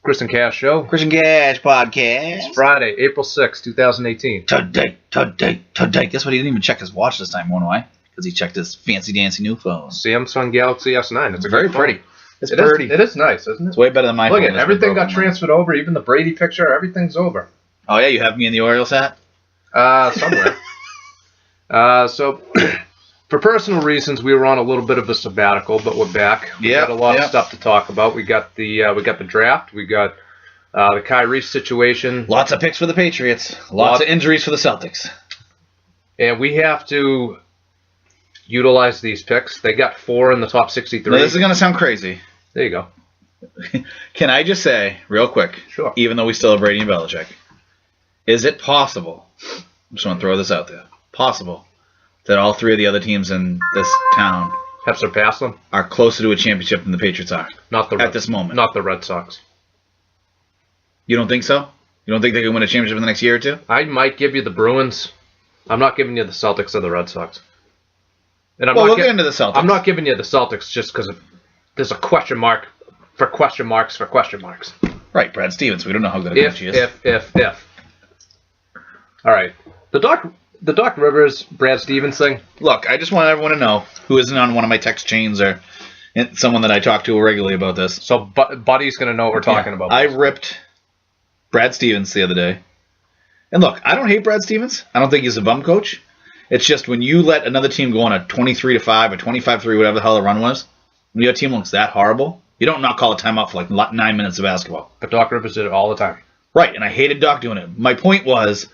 Chris and Cash Show. Chris and Cash Podcast. It's Friday, April 6, 2018. Today. Guess what? He didn't even check his watch this time. Why? Why? Because he checked his fancy dancy new phone. Samsung Galaxy S9. It's very pretty. It's pretty. It is nice, isn't it? It's way better than my phone. Look at everything got transferred over. Even the Brady picture, everything's over. Oh yeah, you have me in the Orioles hat? Somewhere. So, for personal reasons, we were on a little bit of a sabbatical, but we're back. We got a lot of stuff to talk about. We got the draft. We got the Kyrie situation. Lots of picks for the Patriots. Lots of injuries for the Celtics. And we have to utilize these picks. They got 4 in the top 63. Now, this is going to sound crazy. There you go. Can I just say, real quick, Sure. even though we still have Brady and Belichick, is it possible, I'm just going to throw this out there, possible that all 3 of the other teams in this town Have surpassed them? are closer to a championship than the Patriots are at this moment? Not the Red Sox. You don't think so? You don't think they can win a championship in the next year or two? I might give you the Bruins. I'm not giving you the Celtics or the Red Sox. And We'll get into the Celtics. I'm not giving you the Celtics just because there's a question mark for question marks for question marks. Right, Brad Stevens. We don't know how good a coach he is. If. All right. The Doc Rivers, Brad Stevens thing. Look, I just want everyone to know who isn't on one of my text chains or someone that I talk to regularly about this. So Buddy's going to know what we're talking about. I ripped Brad Stevens the other day. And look, I don't hate Brad Stevens. I don't think he's a bum coach. It's just when you let another team go on a 23-5 or 25-3, whatever the hell the run was, when your team looks that horrible, you don't not call a timeout for like 9 minutes of basketball. But Doc Rivers did it all the time. Right, and I hated Doc doing it. My point was,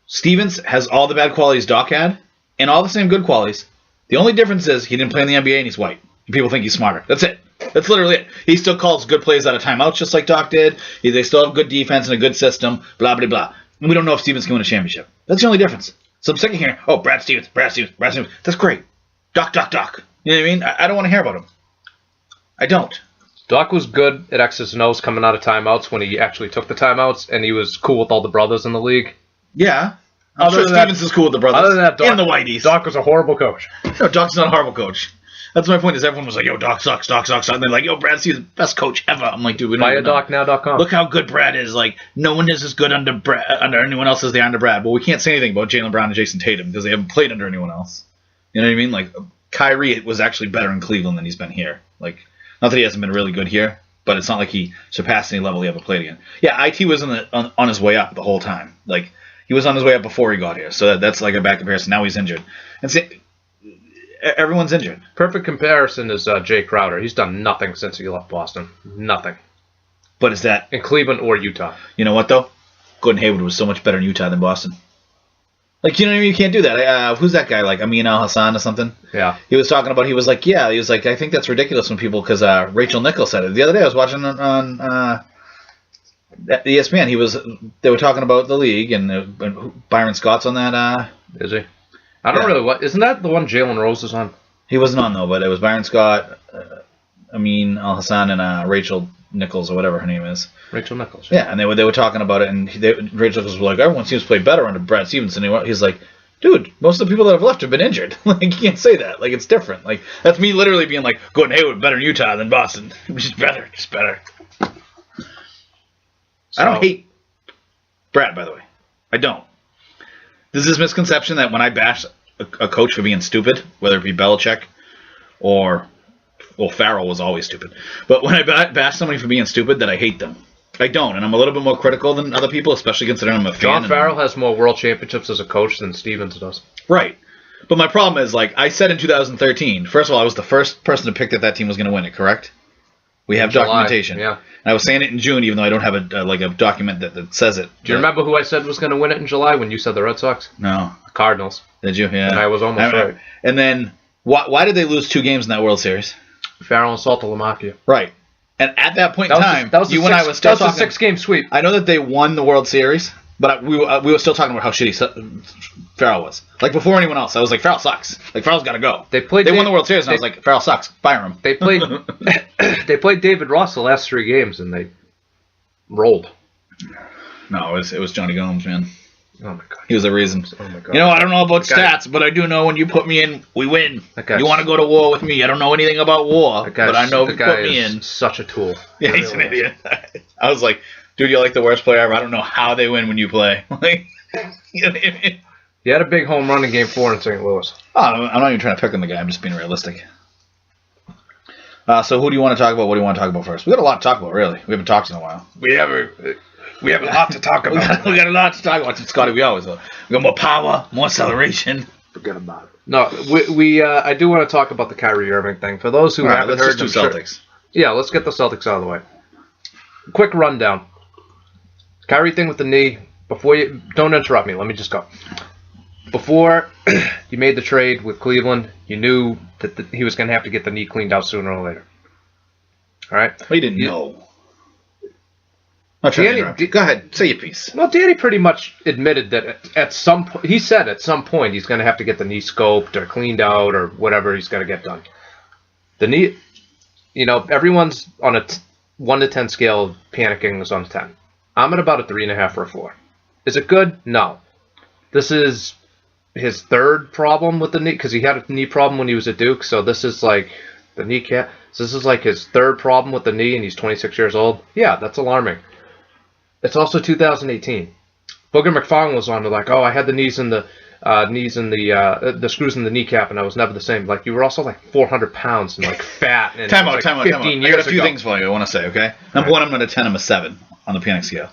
Stevens has all the bad qualities Doc had, and all the same good qualities. The only difference is he didn't play in the NBA and he's white. And people think he's smarter. That's it. That's literally it. He still calls good plays out of timeouts just like Doc did. They still have good defense and a good system, blah, blah, blah. And we don't know if Stevens can win a championship. That's the only difference. So I'm sick of hearing, oh, Brad Stevens. That's great. Doc. You know what I mean? I don't want to hear about him. I don't. Doc was good at X's and O's coming out of timeouts when he actually took the timeouts, and he was cool with all the brothers in the league. Yeah. I'm sure Stevens is cool with the brothers. Other than that, and the Whiteys. Doc was a horrible coach. No, Doc's not a horrible coach. That's my point, is everyone was like, yo, Doc sucks. And they're like, yo, Brad Stevens, best coach ever. I'm like, dude, we don't know. BuyADocNow.com. Look how good Brad is. Like, no one is as good under anyone else as they are under Brad. Well, we can't say anything about Jaylen Brown and Jason Tatum because they haven't played under anyone else. You know what I mean? Like, Kyrie was actually better in Cleveland than he's been here. Like, not that he hasn't been really good here, but it's not like he surpassed any level he ever played again. Yeah, IT was on his way up the whole time. Like, he was on his way up before he got here. So that's like a bad comparison. Now he's injured. And everyone's injured. Perfect comparison is Jay Crowder. He's done nothing since he left Boston. Nothing. But is that in Cleveland or Utah? You know what, though? Gordon Hayward was so much better in Utah than Boston. Like, you know what I mean? You can't do that. Who's that guy? Like Amin Al-Hassan or something? Yeah. He was talking about, he was like, I think that's ridiculous when people, because Rachel Nichols said it. The other day I was watching on ESPN. They were talking about the league, and Byron Scott's on that. Is he? I don't really. Isn't that the one Jalen Rose is on? He wasn't on, though, but it was Byron Scott, Amin Al-Hassan, and Rachel Nichols, or whatever her name is. Rachel Nichols. Yeah, and they were talking about it, and Rachel Nichols was like, everyone seems to play better under Brad Stevens. And he's like, dude, most of the people that have left have been injured. Like, you can't say that. Like, it's different. Like, that's me literally being like, Gordon Hayward better in Utah than Boston. Just better. So, I don't hate Brad, by the way. I don't. There's this misconception that when I bash a coach for being stupid, whether it be Belichick or, well, Farrell was always stupid. But when I bash somebody for being stupid, that I hate them. I don't, and I'm a little bit more critical than other people, especially considering I'm a fan. John Farrell has more world championships as a coach than Stevens does. Right. But my problem is, like, I said in 2013, first of all, I was the first person to pick that team was going to win it, correct? We have documentation. Yeah. And I was saying it in June, even though I don't have a document that says it. Do you remember who I said was going to win it in July when you said the Red Sox? No. The Cardinals. Did you? Yeah. And I was almost right. And then, why did they lose 2 games in that World Series? Farrell and Saltalamacchia. Right. And at that point in time, that was a 6-game sweep. I know that they won the World Series, but we were still talking about how shitty Farrell was. Like, before anyone else, I was like, Farrell sucks. Like, Farrell's got to go. They won the World Series, and I was like, Farrell sucks. Fire him. They played David Ross the last 3 games, and they rolled. No, it was Johnny Gomes, man. Oh my god. He was the reason. Oh my god. You know, I don't know about stats, but I do know when you put me in, we win. You want to go to war with me? I don't know anything about war, but I know if you put me in. Such a tool. Yeah, he's an idiot. I was like, dude, you're like the worst player ever. I don't know how they win when you play. Like, you know what I mean? He had a big home run in Game 4 in St. Louis. Oh, I'm not even trying to pick on the guy. I'm just being realistic. So who do you want to talk about? What do you want to talk about first? We got a lot to talk about, really. We haven't talked in a while. We have a lot to talk about. we got a lot to talk about. Scotty, we always do. We got more power, more acceleration. Forget about it. No, I do want to talk about the Kyrie Irving thing. For those who haven't heard, let's do Celtics. Yeah, let's get the Celtics out of the way. Quick rundown. Kyrie thing with the knee. Don't interrupt me. Let me just go. Before you made the trade with Cleveland, you knew that he was going to have to get the knee cleaned out sooner or later. All right? Well, you didn't know. Go ahead. Say your piece. Well, Danny pretty much admitted that at some point, he said at some point he's going to have to get the knee scoped or cleaned out or whatever he's got to get done. The knee, everyone's on a 1 to 10 scale, panicking is on a 10. I'm at about a 3.5 or a 4. Is it good? No. This is his third problem with the knee, because he had a knee problem when he was at Duke, so this is like the kneecap. So this is like his third problem with the knee, and he's 26 years old. Yeah, that's alarming. It's also 2018. Booger McFarland was on to like, I had the screws in the kneecap, and I was never the same. Like, you were also like 400 pounds and like fat. And time out. I got a few things for you I want to say, okay? Number one, I'm not a 10, I'm a 7 on the panic scale.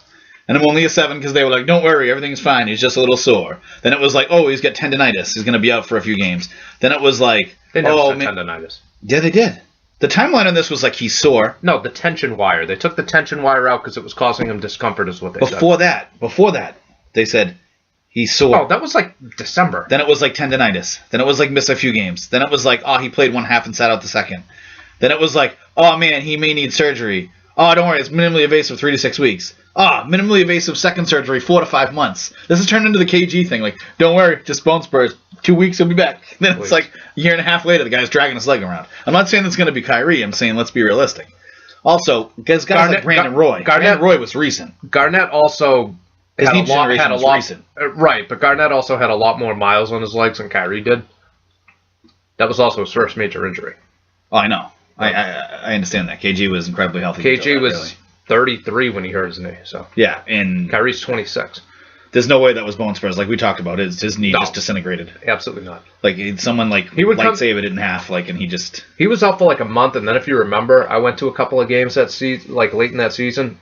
And I'm only a 7 because they were like, don't worry, everything's fine. He's just a little sore. Then it was like, he's got tendonitis. He's going to be out for a few games. Then it was like, they never said tendonitis. Yeah, they did. The timeline on this was like he's sore. No, the tension wire. They took the tension wire out because it was causing him discomfort is what they said. Before that, they said he's sore. Oh, that was like December. Then it was like tendonitis. Then it was like miss a few games. Then it was like, he played one half and sat out the second. Then it was like, man, he may need surgery. Don't worry, it's minimally invasive 3 to 6 weeks. Minimally invasive second surgery 4 to 5 months. This has turned into the KG thing. Like, don't worry, just bone spurs. 2 weeks, he'll be back. Then it's like a year and a half later, the guy's dragging his leg around. I'm not saying that's going to be Kyrie. I'm saying let's be realistic. Also, guys like Brandon Roy. Brandon Roy was recent. Garnett also had a lot recent. Right, but Garnett also had a lot more miles on his legs than Kyrie did. That was also his first major injury. Oh, I know. I understand that. KG was incredibly healthy. KG was 33 when he hurt his knee. So yeah, and Kyrie's 26. There's no way that was bone spurs. Like we talked about, his knee just disintegrated. Absolutely not. Like someone he would lightsaber it in half, and he was out for like a month, and then if you remember, I went to a couple of games that late in that season.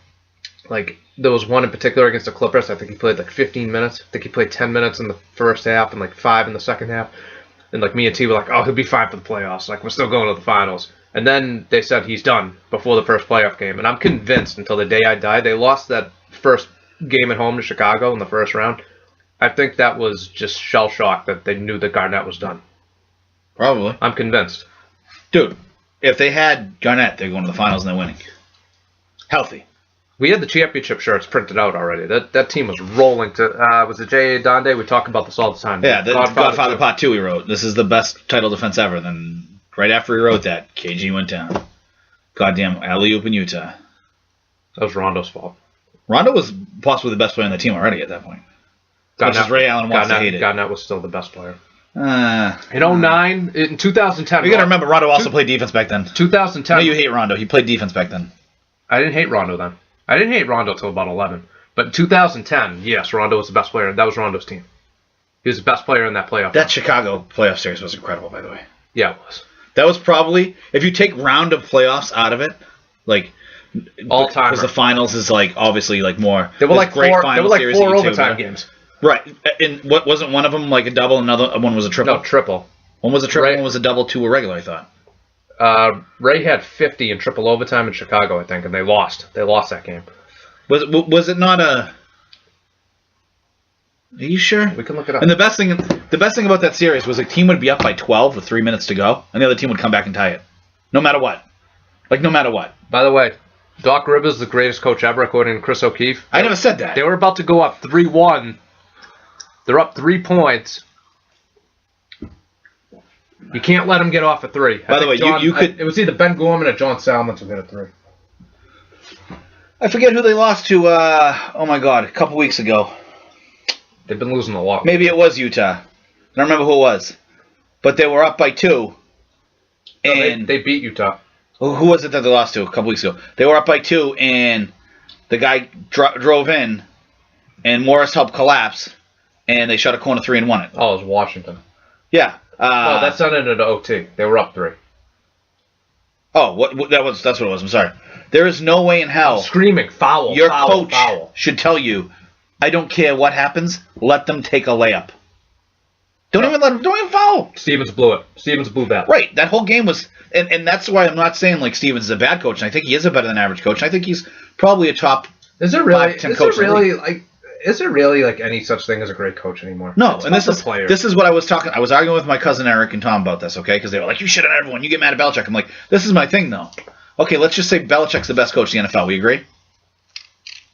Like there was one in particular against the Clippers. I think he played like 15 minutes. I think he played 10 minutes in the first half and like 5 in the second half. And like me and T were like, he'll be fine for the playoffs. Like we're still going to the finals. And then they said he's done before the first playoff game. And I'm convinced until the day I die, they lost that first game at home to Chicago in the first round. I think that was just shell shock that they knew that Garnett was done. Probably. I'm convinced. Dude, if they had Garnett, they're going to the finals and they're winning. Healthy. We had the championship shirts printed out already. That team was rolling to... was it J.A. Donde? We talk about this all the time. Yeah, the Godfather Part 2 we wrote. This is the best title defense ever. Then right after we wrote that, KG went down. Goddamn alley-oop in Utah. That was Rondo's fault. Rondo was possibly the best player on the team already at that point. Much as Ray Allen wants to hate it. Garnett was still the best player. In 2009, in 2010... You got to remember, Rondo also played defense back then. 2010... No, you hate Rondo. He played defense back then. I didn't hate Rondo then. I didn't hate Rondo until about 11. But in 2010, yes, Rondo was the best player. That was Rondo's team. He was the best player in that playoff. That Chicago playoff series was incredible, by the way. Yeah, it was. That was probably, if you take round of playoffs out of it, all time. Because the finals is obviously more. They were like great four. They were like 4 overtime games. Right. And what wasn't one of them like a double? Another one was a triple. No, triple. One was a triple. One was a double. 2 were regular. I thought. Ray had 50 in triple overtime in Chicago, I think, and they lost. They lost that game. Was it not a? Are you sure? We can look it up. And the best thing about that series was a team would be up by 12 with 3 minutes to go, and the other team would come back and tie it, no matter what. No matter what. By the way, Doc Rivers is the greatest coach ever, according to Chris O'Keefe. I never said that. They were about to go up 3-1. They're up 3 points. You can't let them get off at 3. By the way, you could... It was either Ben Gorman or John Salmons who hit a 3. I forget who they lost to, a couple weeks ago. They've been losing a lot. Maybe it was Utah. I don't remember who it was. But they were up by 2. And they beat Utah. Who was it that they lost to a couple weeks ago? They were up by 2, and the guy drove in, and Morris helped collapse, and they shot a corner 3 and won it. Oh, it was Washington. Yeah. No, that's not into the OT. They were up 3. Oh, that's what it was. I'm sorry. There is no way in hell. Screaming foul. Your foul, coach foul. should tell you, I don't care what happens. Let them take a layup. Don't even foul. Stevens blew it. Stevens blew that. Right. That whole game was, and that's why I'm not saying like Stevens is a bad coach. And I think he is a better than average coach. And I think he's probably a top. Is there really? 5, 10 coach Is there really like any such thing as a great coach anymore? No. It's And this is what I was talking. I was arguing with my cousin Eric and Tom about this. Okay, because they were like, you shit on everyone. You get mad at Belichick. I'm like, this is my thing though. Okay, let's just say Belichick's the best coach in the NFL. We agree?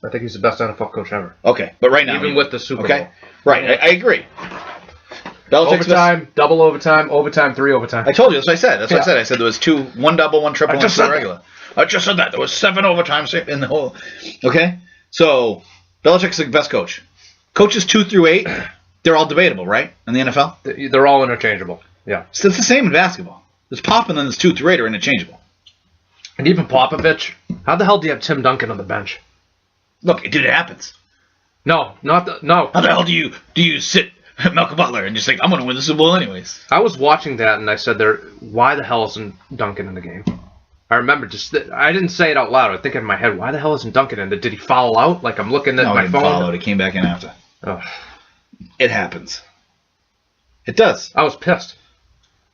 I think he's the best NFL coach ever. Okay, but right now, even with the Super Bowl. Okay, right. I agree. Belichick's overtime, double overtime, overtime, 3 overtime. I told you. That's what I said. That's what I said. I said there was 2, 1 double, 1 triple, 1 regular. I just said that. There was 7 overtimes in the whole. Okay, so Belichick's the best coach. Coaches 2 through 8, they're all debatable, right? In the NFL, they're all interchangeable. Yeah, so it's the same in basketball. There's Pop and then there's 2 through 8 are interchangeable. And even Popovich. How the hell do you have Tim Duncan on the bench? Look, dude, it happens. No. How the hell do you sit Malcolm Butler and just think I'm going to win the Super Bowl anyways? I was watching that and I said, why the hell isn't Duncan in the game? I remember I didn't say it out loud. I think in my head, why the hell isn't Duncan in? Did he foul out? Like I'm looking at my phone. He didn't foul out. He came back in after. Ugh. It happens. It does. I was pissed.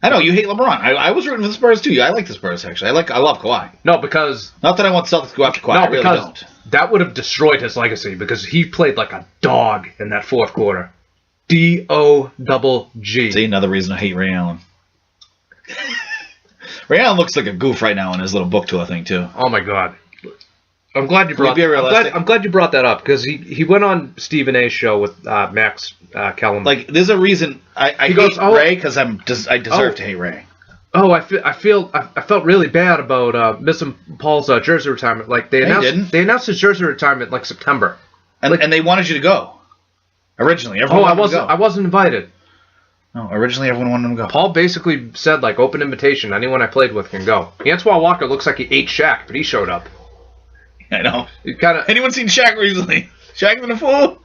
I know you hate LeBron. I was rooting for the Spurs too. I like the Spurs actually. I love Kawhi. No, because not that I want Celtics to go after Kawhi. I really don't. That would have destroyed his legacy because he played like a dog in that fourth quarter. D-O-double-G. See, another reason I hate Ray Allen. Ray Allen looks like a goof right now in his little book tour thing too. Oh my God. I'm glad you brought. I'm glad you brought that up because he went on Stephen A's show with Max Kellerman. Like, there's a reason I hate Ray because I deserve to hate Ray. Oh, I felt really bad about missing Paul's jersey retirement. Like they announced his jersey retirement like September, and they wanted you to go. Originally, everyone wanted to go. I wasn't invited. No, originally everyone wanted him to go. Paul basically said like open invitation. Anyone I played with can go. Antoine Walker looks like he ate Shaq, but he showed up. I know. Anyone seen Shaq recently? Shaq's been a fool.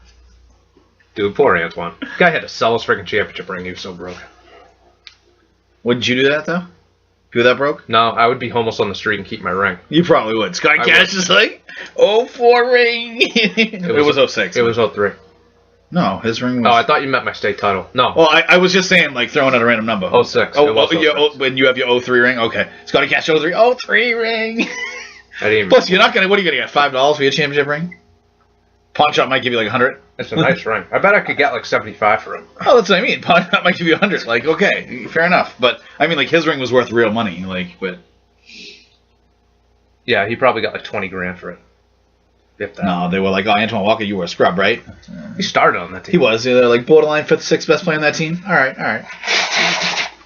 Dude, poor Antoine. Guy had to sell his freaking championship ring. He was so broke. Wouldn't you do that though? If you were that broke? No, I would be homeless on the street and keep my ring. You probably would. Scotty Cash is like, 04 ring. It was 06. It was 03. No, his ring was... Oh, I thought you meant my state title. No. Well, I was just saying, like, throwing out a random number. 06. When you have your 03 ring? Okay. Scotty Cash 03 ring. I didn't even... Plus, you're not going to... What are you going to get, $5 for your championship ring? Pawn shop might give you like 100. It's a nice ring. I bet I could get like 75 for it. Oh, that's what I mean. Pawn shop might give you 100. Like, okay, fair enough. But, I mean, like, his ring was worth real money. Like, but... Yeah, he probably got like 20 grand for it. If that. No, they were like, oh, Antoine Walker, you were a scrub, right? He started on that team. He was. They're like borderline 5th, 6th best player on that team. All right.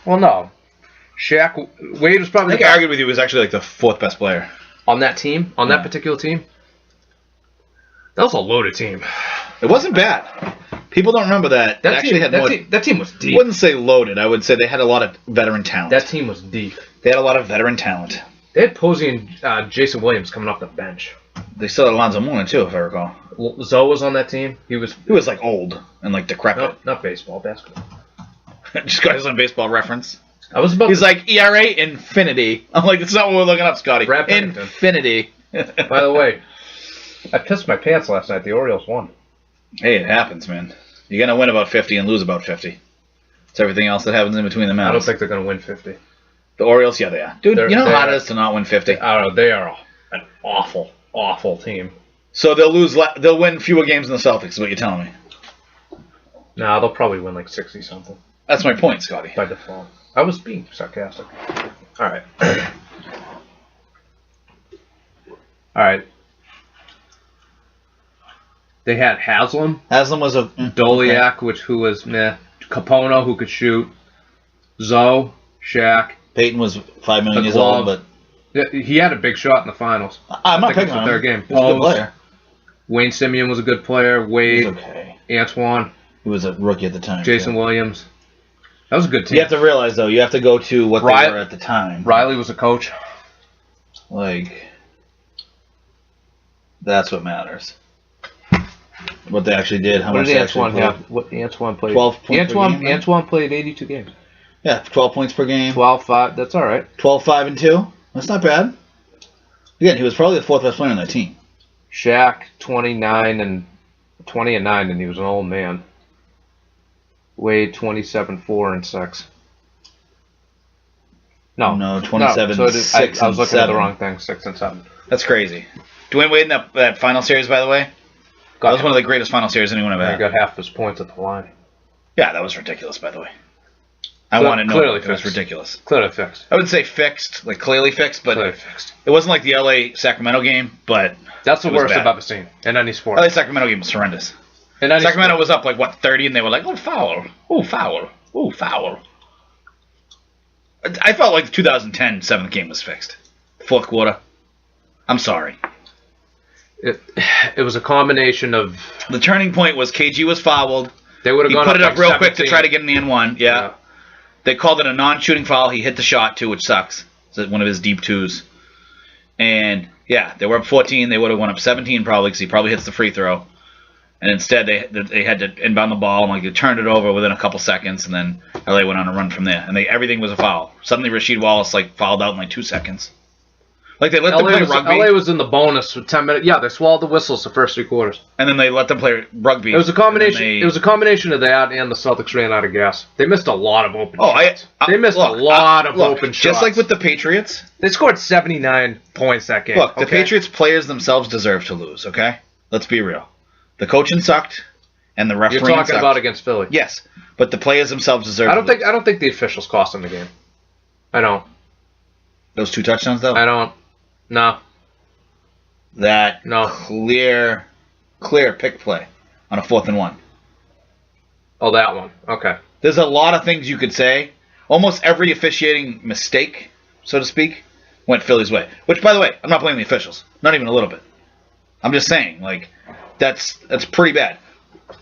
Well, no. Shaq, Wade was probably... I think I argued with you. He was actually like the 4th best player. On that team? On that particular team? That was a loaded team. It wasn't bad. People don't remember that. That team was deep. I wouldn't say loaded. I would say they had a lot of veteran talent. That team was deep. They had a lot of veteran talent. They had Posey and Jason Williams coming off the bench. They still had Alonzo Mourning too, if I recall. Zoe was on that team. He was like old and like decrepit. No, not baseball, basketball. Just got his own baseball reference. He's like ERA infinity. I'm like, that's not what we're looking up, Scotty. Infinity. By the way, I pissed my pants last night. The Orioles won. Hey, it happens, man. You're gonna win about 50 and lose about 50. It's everything else that happens in between the mountains. I don't think they're gonna win 50. The Orioles, yeah, they are. Dude, you know how hard it is to not win 50? I don't know. They are an awful team. So they'll win fewer games than the Celtics, is what you're telling me. Nah, they'll probably win like 60-something. That's my point, Scotty. By default. I was being sarcastic. All right. All right. They had Haslam. Haslam was a... Doliak, who was meh. Capono, who could shoot. Zoe. Shaq. Peyton was 5 million years old, but... Yeah, he had a big shot in the finals. I'm not picking on him. Third game. He was a good player. Wayne Simeon was a good player. Wade. Okay. Antoine. He was a rookie at the time. Jason Williams. That was a good team. You have to realize, though, you have to go to what they were at the time. Riley was a coach. Like, that's what matters. What they actually did, how much they actually played. What Antoine played? 12 points per game. Antoine played 82 games. Yeah, 12 points per game. 12-5. That's all right. 12-5-2. That's not bad. Again, he was probably the fourth best player on that team. Shaq 20 and 9, and he was an old man. Wade 27-4-6. No, 27. So 6 I was looking seven. at the wrong thing. 6 and 7. That's crazy. Dwayne Wade in that final series, by the way, that was one of the greatest final series anyone ever had. He got half his points at the line. Yeah, that was ridiculous, by the way. I want to know. Clearly it was ridiculous. Clearly fixed. I would say fixed, like clearly fixed, but Clearly fixed. it wasn't like the LA Sacramento game. But that's the worst I've ever seen in any sport. LA Sacramento game was horrendous. Sacramento was up like 30, and they were like, "Oh, foul! Oh, foul! Oh, foul!" I felt like the 2010 7th game was fixed. Fourth quarter. I'm sorry. It was a combination of... The turning point was KG was fouled. They would have gone put it up like real 17. quick to try to get an and-one. Yeah. They called it a non-shooting foul. He hit the shot, too, which sucks. It's one of his deep twos. And, yeah, they were up 14. They would have went up 17 probably because he probably hits the free throw. And instead, they had to inbound the ball, and like they turned it over within a couple seconds, and then LA went on a run from there. And everything was a foul. Suddenly, Rasheed Wallace fouled out in 2 seconds. Like they let them play rugby. LA was in the bonus with 10 minutes. Yeah, they swallowed the whistles the first 3 quarters. And then they let them play rugby. It was a combination. It was a combination of that and the Celtics ran out of gas. They missed a lot of open shots. They missed a lot of open shots. Just like with the Patriots, they scored 79 points that game. Look, the Patriots players themselves deserve to lose. Okay, let's be real. The coaching sucked, and the refereeing sucked. You're talking about against Philly. Yes, but the players themselves deserve. I don't think the officials cost them the game. I don't. Those 2 touchdowns, though. I don't. No. Clear pick play on a 4th and 1. Oh, that one. Okay. There's a lot of things you could say. Almost every officiating mistake, so to speak, went Philly's way. Which, by the way, I'm not blaming the officials. Not even a little bit. I'm just saying, that's pretty bad.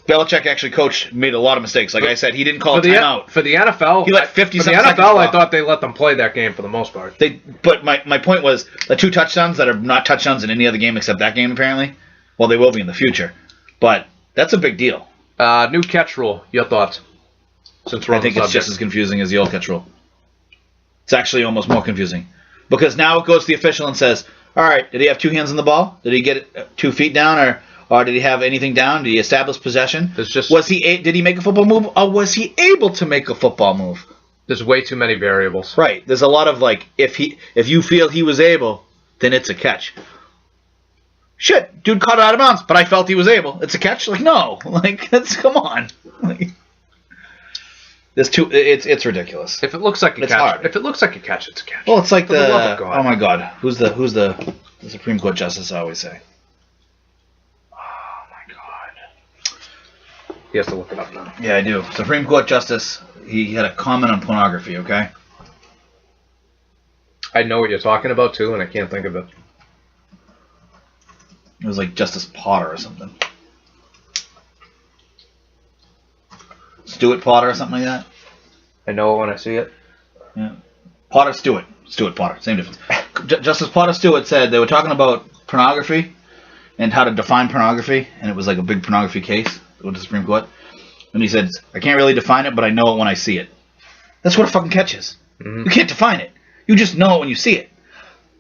Belichick actually made a lot of mistakes. Like I said, he didn't call a timeout. For the NFL, he let 50 For the NFL, I thought they let them play that game for the most part. But my point was, the 2 touchdowns that are not touchdowns in any other game except that game, apparently, well, they will be in the future. But that's a big deal. New catch rule. Your thoughts? Since we're I think it's just as confusing as the old catch rule. It's actually almost more confusing. Because now it goes to the official and says, all right, did he have 2 hands on the ball? Did he get it 2 feet down, or did he have anything down? Did he establish possession? Did he make a football move, or was he able to make a football move? There's way too many variables. Right. There's a lot of if you feel he was able, then it's a catch. Shit, dude caught it out of bounds, but I felt he was able. It's a catch? No. Come on. It's ridiculous. If it looks like a catch, hard. If it looks like a catch, it's a catch. Well, it's like the love of God. Oh my God, who's the Supreme Court justice? I always say. Oh my God. He has to look it up now. Yeah, I do. Supreme Court justice. He had a comment on pornography. Okay. I know what you're talking about too, and I can't think of it. It was like Justice Potter or something. Stuart Potter or something like that. I know it when I see it. Yeah. Potter Stewart. Stuart Potter. Same difference. Justice Potter Stewart said they were talking about pornography and how to define pornography, and it was like a big pornography case with the Supreme Court. And he said, I can't really define it, but I know it when I see it. That's what a fucking catch is. Mm-hmm. You can't define it. You just know it when you see it.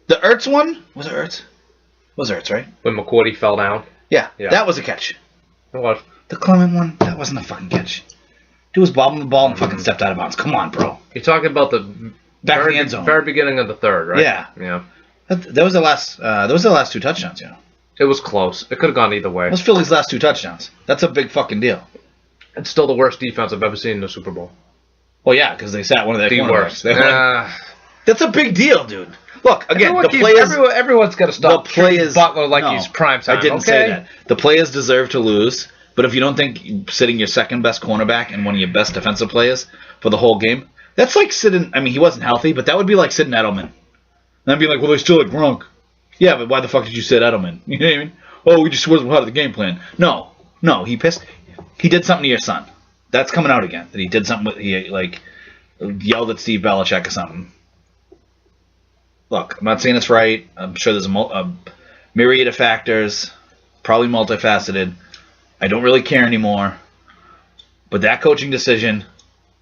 The Ertz one? Was it Ertz? It was Ertz, right? When McCourty fell down? Yeah, that was a catch. It was. The Clement one? That wasn't a fucking catch. Dude was bobbing the ball and fucking stepped out of bounds. Come on, bro. You're talking about the back of the end zone. Very beginning of the third, right? Yeah. Yeah. That was the last. Those are the last 2 touchdowns, It was close. It could have gone either way. That was Philly's last 2 touchdowns. That's a big fucking deal. It's still the worst defense I've ever seen in the Super Bowl. Well, yeah, because they sat one of their cornerbacks. The worst. That's a big deal, dude. Look, again, everyone's got to stop treating Butler like he's prime time. I didn't say that. The players deserve to lose, but if you don't think sitting your second best cornerback and one of your best defensive players for the whole game, that's like sitting. I mean, he wasn't healthy, but that would be like sitting Edelman. And I'd be like, well, they still had Gronk. Yeah, but why the fuck did you sit Edelman? You know what I mean? Oh, we just wasn't part of the game plan. No, he pissed. he did something to your son. That's coming out again. That he did something. He yelled at Steve Belichick or something. Look, I'm not saying it's right. I'm sure there's a myriad of factors, probably multifaceted. I don't really care anymore. But that coaching decision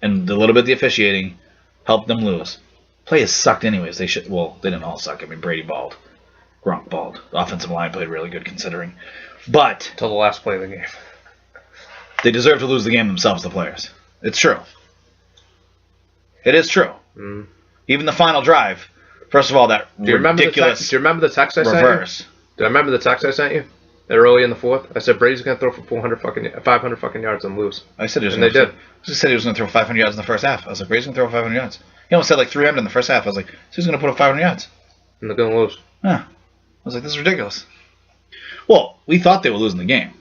and a little bit of the officiating helped them lose. Players sucked anyways. They didn't all suck. I mean, Brady balled. Gronk balled. The offensive line played really good considering. But till the last play of the game. They deserve to lose the game themselves, the players. It's true. It is true. Mm. Even the final drive. First of all, that ridiculous do you remember the text I reverse. sent you? Do I remember the text I sent you? Early in the fourth? I said Brady's going to throw for 500 fucking yards and lose. I said he was and they did. I just said he was going to throw 500 yards in the first half. I was like, Brady's going to throw 500 yards. He almost said like 300 in the first half. I was like, so he's going to put up 500 yards. And they're going to lose. Yeah. I was like, this is ridiculous. Well, we thought they were losing the game.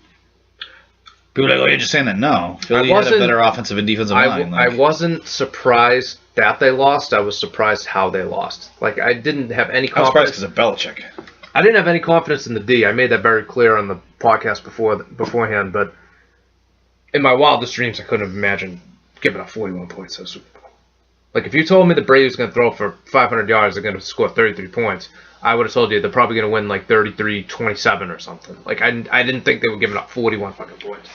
People were like, oh, you're just saying that. No. Philly had a better offensive and defensive line. I wasn't surprised that they lost. I was surprised how they lost. Like, I didn't have any confidence. I was surprised because of Belichick. I didn't have any confidence in the D. I made that very clear on the podcast beforehand, but in my wildest dreams, I couldn't have imagined giving up 41 points to the Super Bowl. Like, if you told me the Braves going to throw for 500 yards, they're going to score 33 points, I would have told you they're probably going to win like 33-27 or something. Like, I didn't think they were giving up 41 fucking points.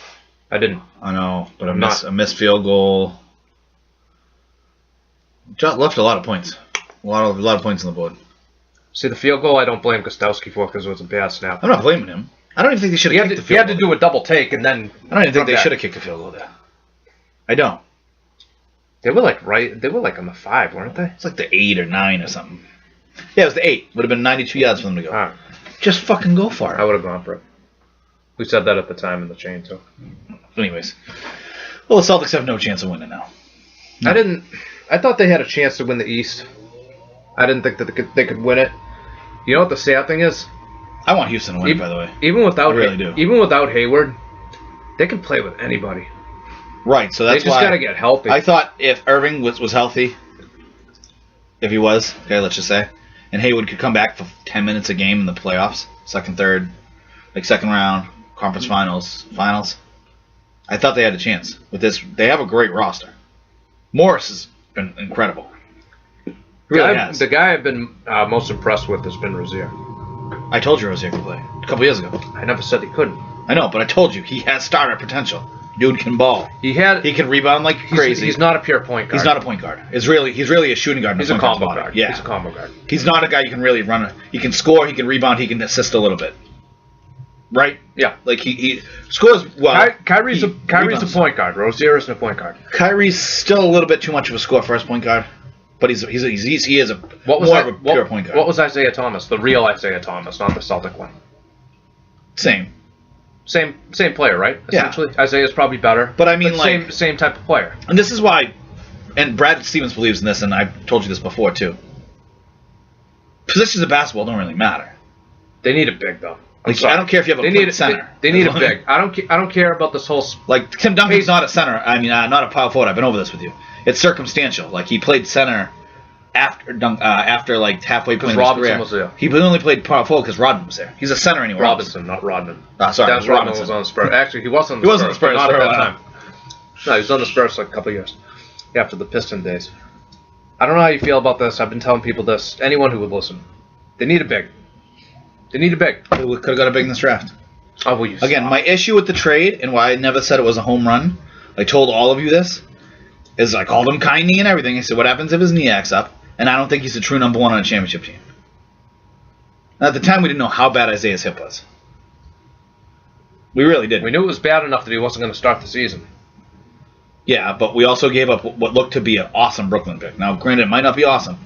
I didn't. I know, but a missed field goal. Just left a lot of points. A lot of points on the board. See, the field goal, I don't blame Gostowski for because it was a bad snap. I'm not blaming him. I don't even think they should have kicked the field goal. He had to do a double take and then... I don't even think they should have kicked the field goal there. I don't. They were like on the 5, weren't they? It's like the 8 or 9 or something. Yeah, it was the 8. Would have been 92 yards for them to go. Right. Just fucking go for it. I would have gone for it. We said that at the time in the chain, too. Anyways. Well, the Celtics have no chance of winning now. No. I thought they had a chance to win the East. I didn't think that they could win it. You know what the sad thing is? I want Houston to win, by the way. Even without, I really do. Even without Hayward, they can play with anybody. Right, so that's why... They just got to get healthy. I thought if Irving was healthy, if he was, okay, let's just say, and Hayward could come back for 10 minutes a game in the playoffs, second, third, like second round, conference finals, I thought they had a chance. With this, they have a great roster. Morris has been incredible. Really has. The guy I've been most impressed with has been Rozier. I told you Rozier could play a couple years ago. I never said he couldn't. I know, but I told you he has starter potential. Dude can ball. He can rebound like crazy. He's not a pure point guard. He's not a point guard. He's really a shooting guard. He's a combo guard. Yeah. He's a combo guard. He's not a guy you can really run. He can score. He can rebound. He can assist a little bit. Right? Yeah. Like he scores well. Kyrie's a point guard. Rozier isn't a point guard. Kyrie's still a little bit too much of a score first point guard, but he is a more of a pure point guard. What was Isaiah Thomas? The real Isaiah Thomas, not the Celtic one. Same player, right? Essentially, yeah. Isaiah's probably better. But I mean, same type of player. And this is why, and Brad Stevens believes in this, and I've told you this before too. Positions of basketball don't really matter. They need a big though. I don't care if you have a center. They need a big. I don't care about this whole like Tim Duncan's not a center. I mean, not a power forward. I've been over this with you. It's circumstantial. Like he played center after like halfway playing his career. Was there. He only played power forward because Rodman was there. He's a center anyway. Robinson, not Rodman. Sorry, Dennis Rodman was on the Spurs. Actually, he was on the Spurs. He was on the Spurs. Not at that time. No, he was on the Spurs for like a couple of years after the Piston days. I don't know how you feel about this. I've been telling people this. Anyone who would listen, they need a big. They need a big. We could have got a big in this draft. Oh, well, Again, my issue with the trade and why I never said it was a home run, I told all of you this, is I called him kind knee and everything. I said, what happens if his knee acts up? And I don't think he's a true number one on a championship team. And at the time, we didn't know how bad Isaiah's hip was. We really didn't. We knew it was bad enough that he wasn't going to start the season. Yeah, but we also gave up what looked to be an awesome Brooklyn pick. Now, granted, it might not be awesome.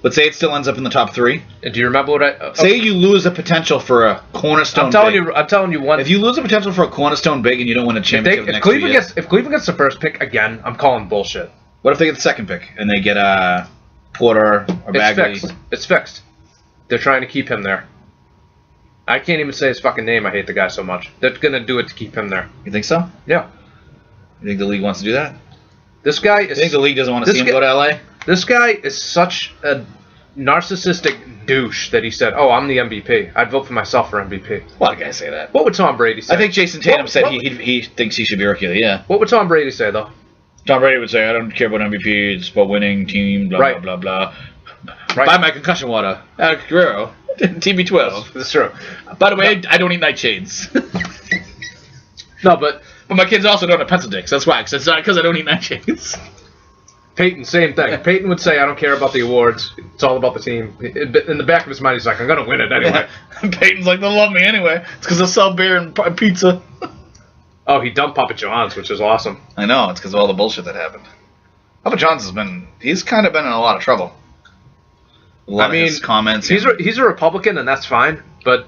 But say it still ends up in the top 3. Do you remember what Say you lose a potential for a cornerstone big. I'm telling you one. If you lose a potential for a cornerstone big and you don't win a championship if Cleveland gets the first pick again, I'm calling bullshit. What if they get the second pick and they get Porter or Bagley? It's fixed. They're trying to keep him there. I can't even say his fucking name. I hate the guy so much. They're going to do it to keep him there. You think so? Yeah. You think the league wants to do that? This guy is... You think the league doesn't want to see him go to LA? This guy is such a narcissistic douche that he said, "Oh, I'm the MVP. I'd vote for myself for MVP." A lot of guys say that. What would Tom Brady say? I think Jason Tatum said he thinks he should be Rookie of the Year. What would Tom Brady say though? Tom Brady would say, "I don't care about MVP. It's about winning, team, blah Right. blah blah blah." Right. Buy my concussion water. Alex Guerrero, TB12. That's true. By the way, I don't eat nightshades. No, but my kids also don't have pencil dicks. That's why. It's not because I don't eat nightshades. Peyton, same thing. Peyton would say, "I don't care about the awards. It's all about the team." In the back of his mind, he's like, "I'm gonna win it anyway." Peyton's like, "They'll love me anyway. It's because I sell beer and pizza." Oh, he dumped Papa John's, which is awesome. I know. It's because of all the bullshit that happened. Papa John's he's kind of been in a lot of trouble. A lot of his comments. He's a Republican, and that's fine, but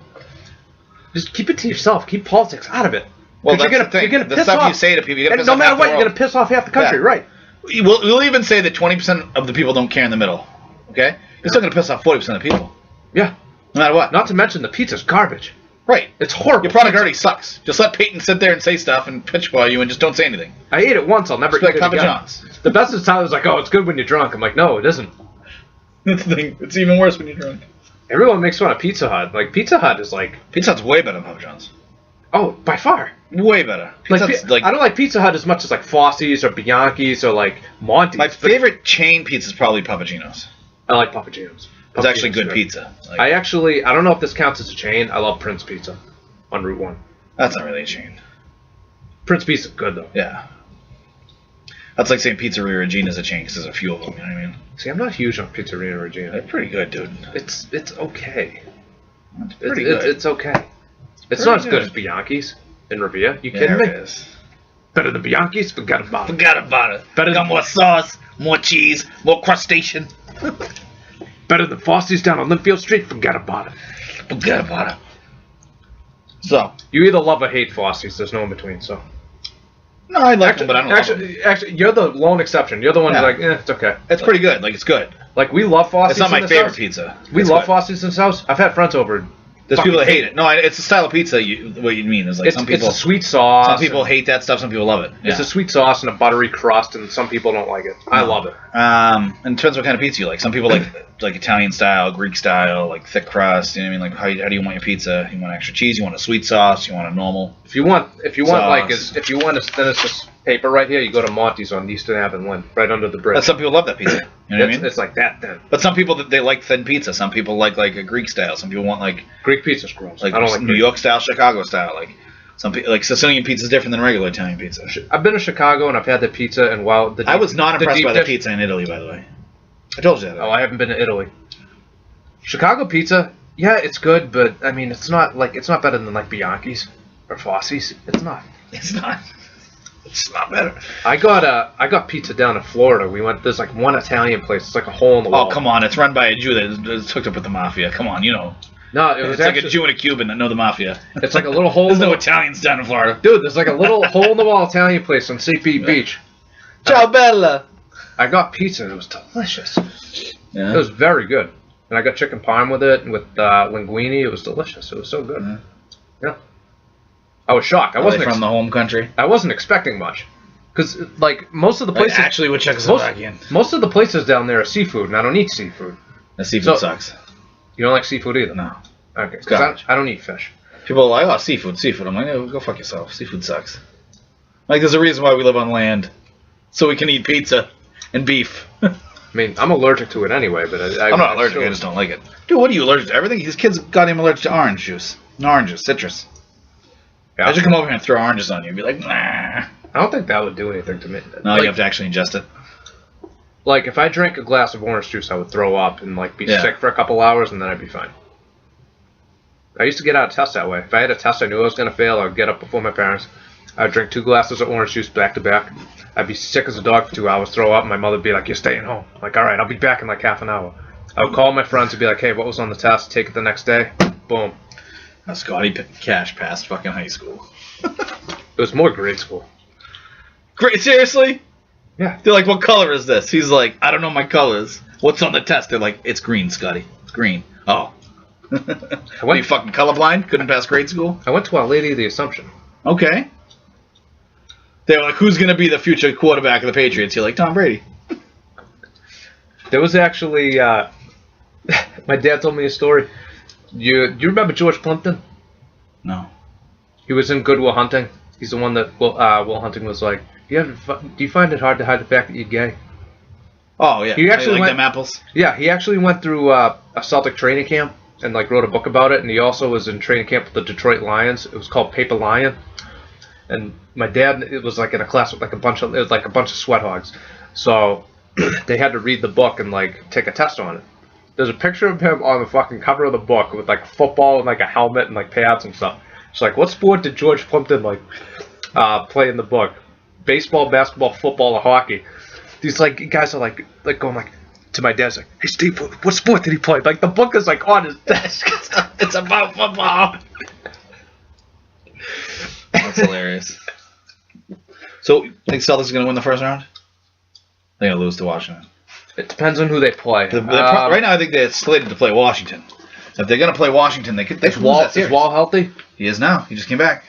just keep it to yourself. Keep politics out of it. Well, that's the thing. You're gonna the piss stuff off. you say to people, you're gonna piss no off matter half what, the you're world. gonna piss off half the country, Yeah. right? We'll even say that 20% of the people don't care in the middle. Okay, you're still gonna piss off 40% of the people, Yeah. no matter what. Not to mention the pizza's garbage. Right. It's horrible. Your product already sucks. Just let Peyton sit there and say stuff and pitch for you, and just don't say anything. I ate it once. I'll never It's eat like it Papa again. John's. The best is Tyler's like, "Oh, it's good when you're drunk." I'm like, "No, it isn't." That's the thing. It's even worse when you're drunk. Everyone makes fun of Pizza Hut. Like Pizza Hut is like, Pizza Hut's way better than Papa John's. oh, by far. Way better. Pizza Hut's I don't like Pizza Hut as much as like Fosse's or Bianchi's or like Monty's. my favorite chain pizza is probably Papa Gino's. I like Papa Gino's. It's actually good pizza. Like, I don't know if this counts as a chain. I love Prince Pizza on Route 1. that's not really a chain. Prince Pizza's good though. Yeah. That's like saying Pizzeria Regina's a chain because there's a few of them. You know what I mean? See, I'm not huge on Pizzeria Regina. They're pretty good, dude. It's okay. It's pretty good. It's okay. It's pretty not as good good. as Bianchi's in Revere. You Yeah, kidding me? it is. Better than Bianchi's? Forget about it. Forgot about it. Better Got than, more sauce, more cheese, more crustacean. better than Fosse's down on Linfield Street? Forget about it. Forget about it. So, You either love or hate Fosse's. There's no in between. So no, I like them, but I don't love them. actually, you're the lone exception. You're the one who's Yeah. like, it's okay. It's pretty good. Like, it's good. Like we love Fosse's. It's not my in this favorite house. pizza. We It's love good. Fosse's in this house. I've had friends over. There's fucking people that hate it. No, it's a style of pizza. What you mean is like It's, some people. it's a sweet sauce. Some people hate that stuff. Some people love it. It's Yeah. a sweet sauce and a buttery crust, and some people don't like it. I love it. And it depends what kind of pizza you like. Some people like Italian style, Greek style, like thick crust. You know what I mean? Like how do you want your pizza? You want extra cheese? You want a sweet sauce? You want a normal? If you want like Sauce. if you want a then it's just paper right here. You go to Monty's on Eastern Ave and Lynn, right under the bridge. But some people love that pizza. You know what I mean? It's like that thin. But some people they like thin pizza. Some people like a Greek style. Some people want like Greek pizza's gross. I I don't like New Greek. York style, Chicago style. Like some people like Sicilian pizza is different than regular Italian pizza. I've been to Chicago and I've had the pizza and wow, I was not impressed by the dish- pizza in Italy, by the way. I told you that. Oh, I haven't been to Italy. Chicago pizza, yeah, it's good, but I mean, it's not better than like Bianchi's or Fosse's. It's not. It's not. It's not better. I got pizza down in Florida. There's like one Italian place. It's like a hole in the wall. Oh, come on. It's run by a Jew that's hooked up with the mafia. Come on, you know. No, it was It's actually, like a Jew and a Cuban that know the mafia. It's like a little hole. There's in no the, Italians down in Florida. dude, there's like a little hole in the wall Italian place on St. Pete Beach. Ciao, Bella. I got pizza and it was delicious. Yeah. It was very good. And I got chicken parm with it and with linguine. It was delicious. It was so good. Yeah. Yeah. I was shocked. I wasn't from the home country. I wasn't expecting much. Because like most of the places Actually, with Czechoslovakian. most of the places down there are seafood, and I don't eat seafood. The seafood So- sucks. You don't like seafood either? No. Okay. It's 'Cause garbage. I don't eat fish. People are like, oh, seafood. I'm like, go fuck yourself. Seafood sucks. Like, there's a reason why we live on land. So we can eat pizza and beef. I mean, I'm allergic to it anyway, but I'm not allergic, I just don't like it. Dude, what are you allergic to? Everything? These kids got him allergic to orange juice. Oranges, citrus. Yeah. I should come over here and throw oranges on you and be like, nah. I don't think that would do anything to me. No, Like- you have to actually ingest it. Like, if I drank a glass of orange juice, I would throw up and, like, be Yeah. sick for a couple hours, and then I'd be fine. I used to get out of tests that way. If I had a test I knew I was going to fail, I would get up before my parents. I'd drink 2 glasses of orange juice back to back. I'd be sick as a dog for 2 hours, throw up, and my mother would be like, "You're staying home." I'm like, all right, I'll be back in, like, half an hour. I would call my friends and be like, "Hey, what was on the test?" Take it the next day. Boom. Scotty Cash passed fucking high school. It was more grade school. Great, seriously? Yeah. They're like, what color is this? He's like, I don't know my colors. What's on the test? They're like, it's green, Scotty. It's green. Oh. What, are you fucking colorblind? Couldn't pass grade school? I went to Our Lady of the Assumption. Okay. They were like, who's going to be the future quarterback of the Patriots? You're like, Tom Brady. There was actually My dad told me a story. Do you remember George Plimpton? No. He was in Good Will Hunting. He's the one that Will Hunting was like, do you find it hard to hide the fact that you're gay? Oh, yeah. He actually like them apples? Yeah, he actually went through a Celtic training camp and like wrote a book about it, and he also was in training camp with the Detroit Lions. It was called Paper Lion. And my dad, it was like in a class with like a bunch of sweat hogs. So they had to read the book and like take a test on it. There's a picture of him on the fucking cover of the book with like a football and like a helmet and like pads and stuff. It's like, what sport did George Plimpton like play in the book? Baseball, basketball, football, or hockey? These like guys are like going like to my dad's like, hey Steve, what sport did he play? Like the book is like on his desk. It's about football. That's hilarious. So, think Celtics are going to win the first round? They're going to lose to Washington. It depends on who they play. Right now, I think they're slated to play Washington. So if they're going to play Washington, they could lose that series. Is Wall healthy? He is now. He just came back.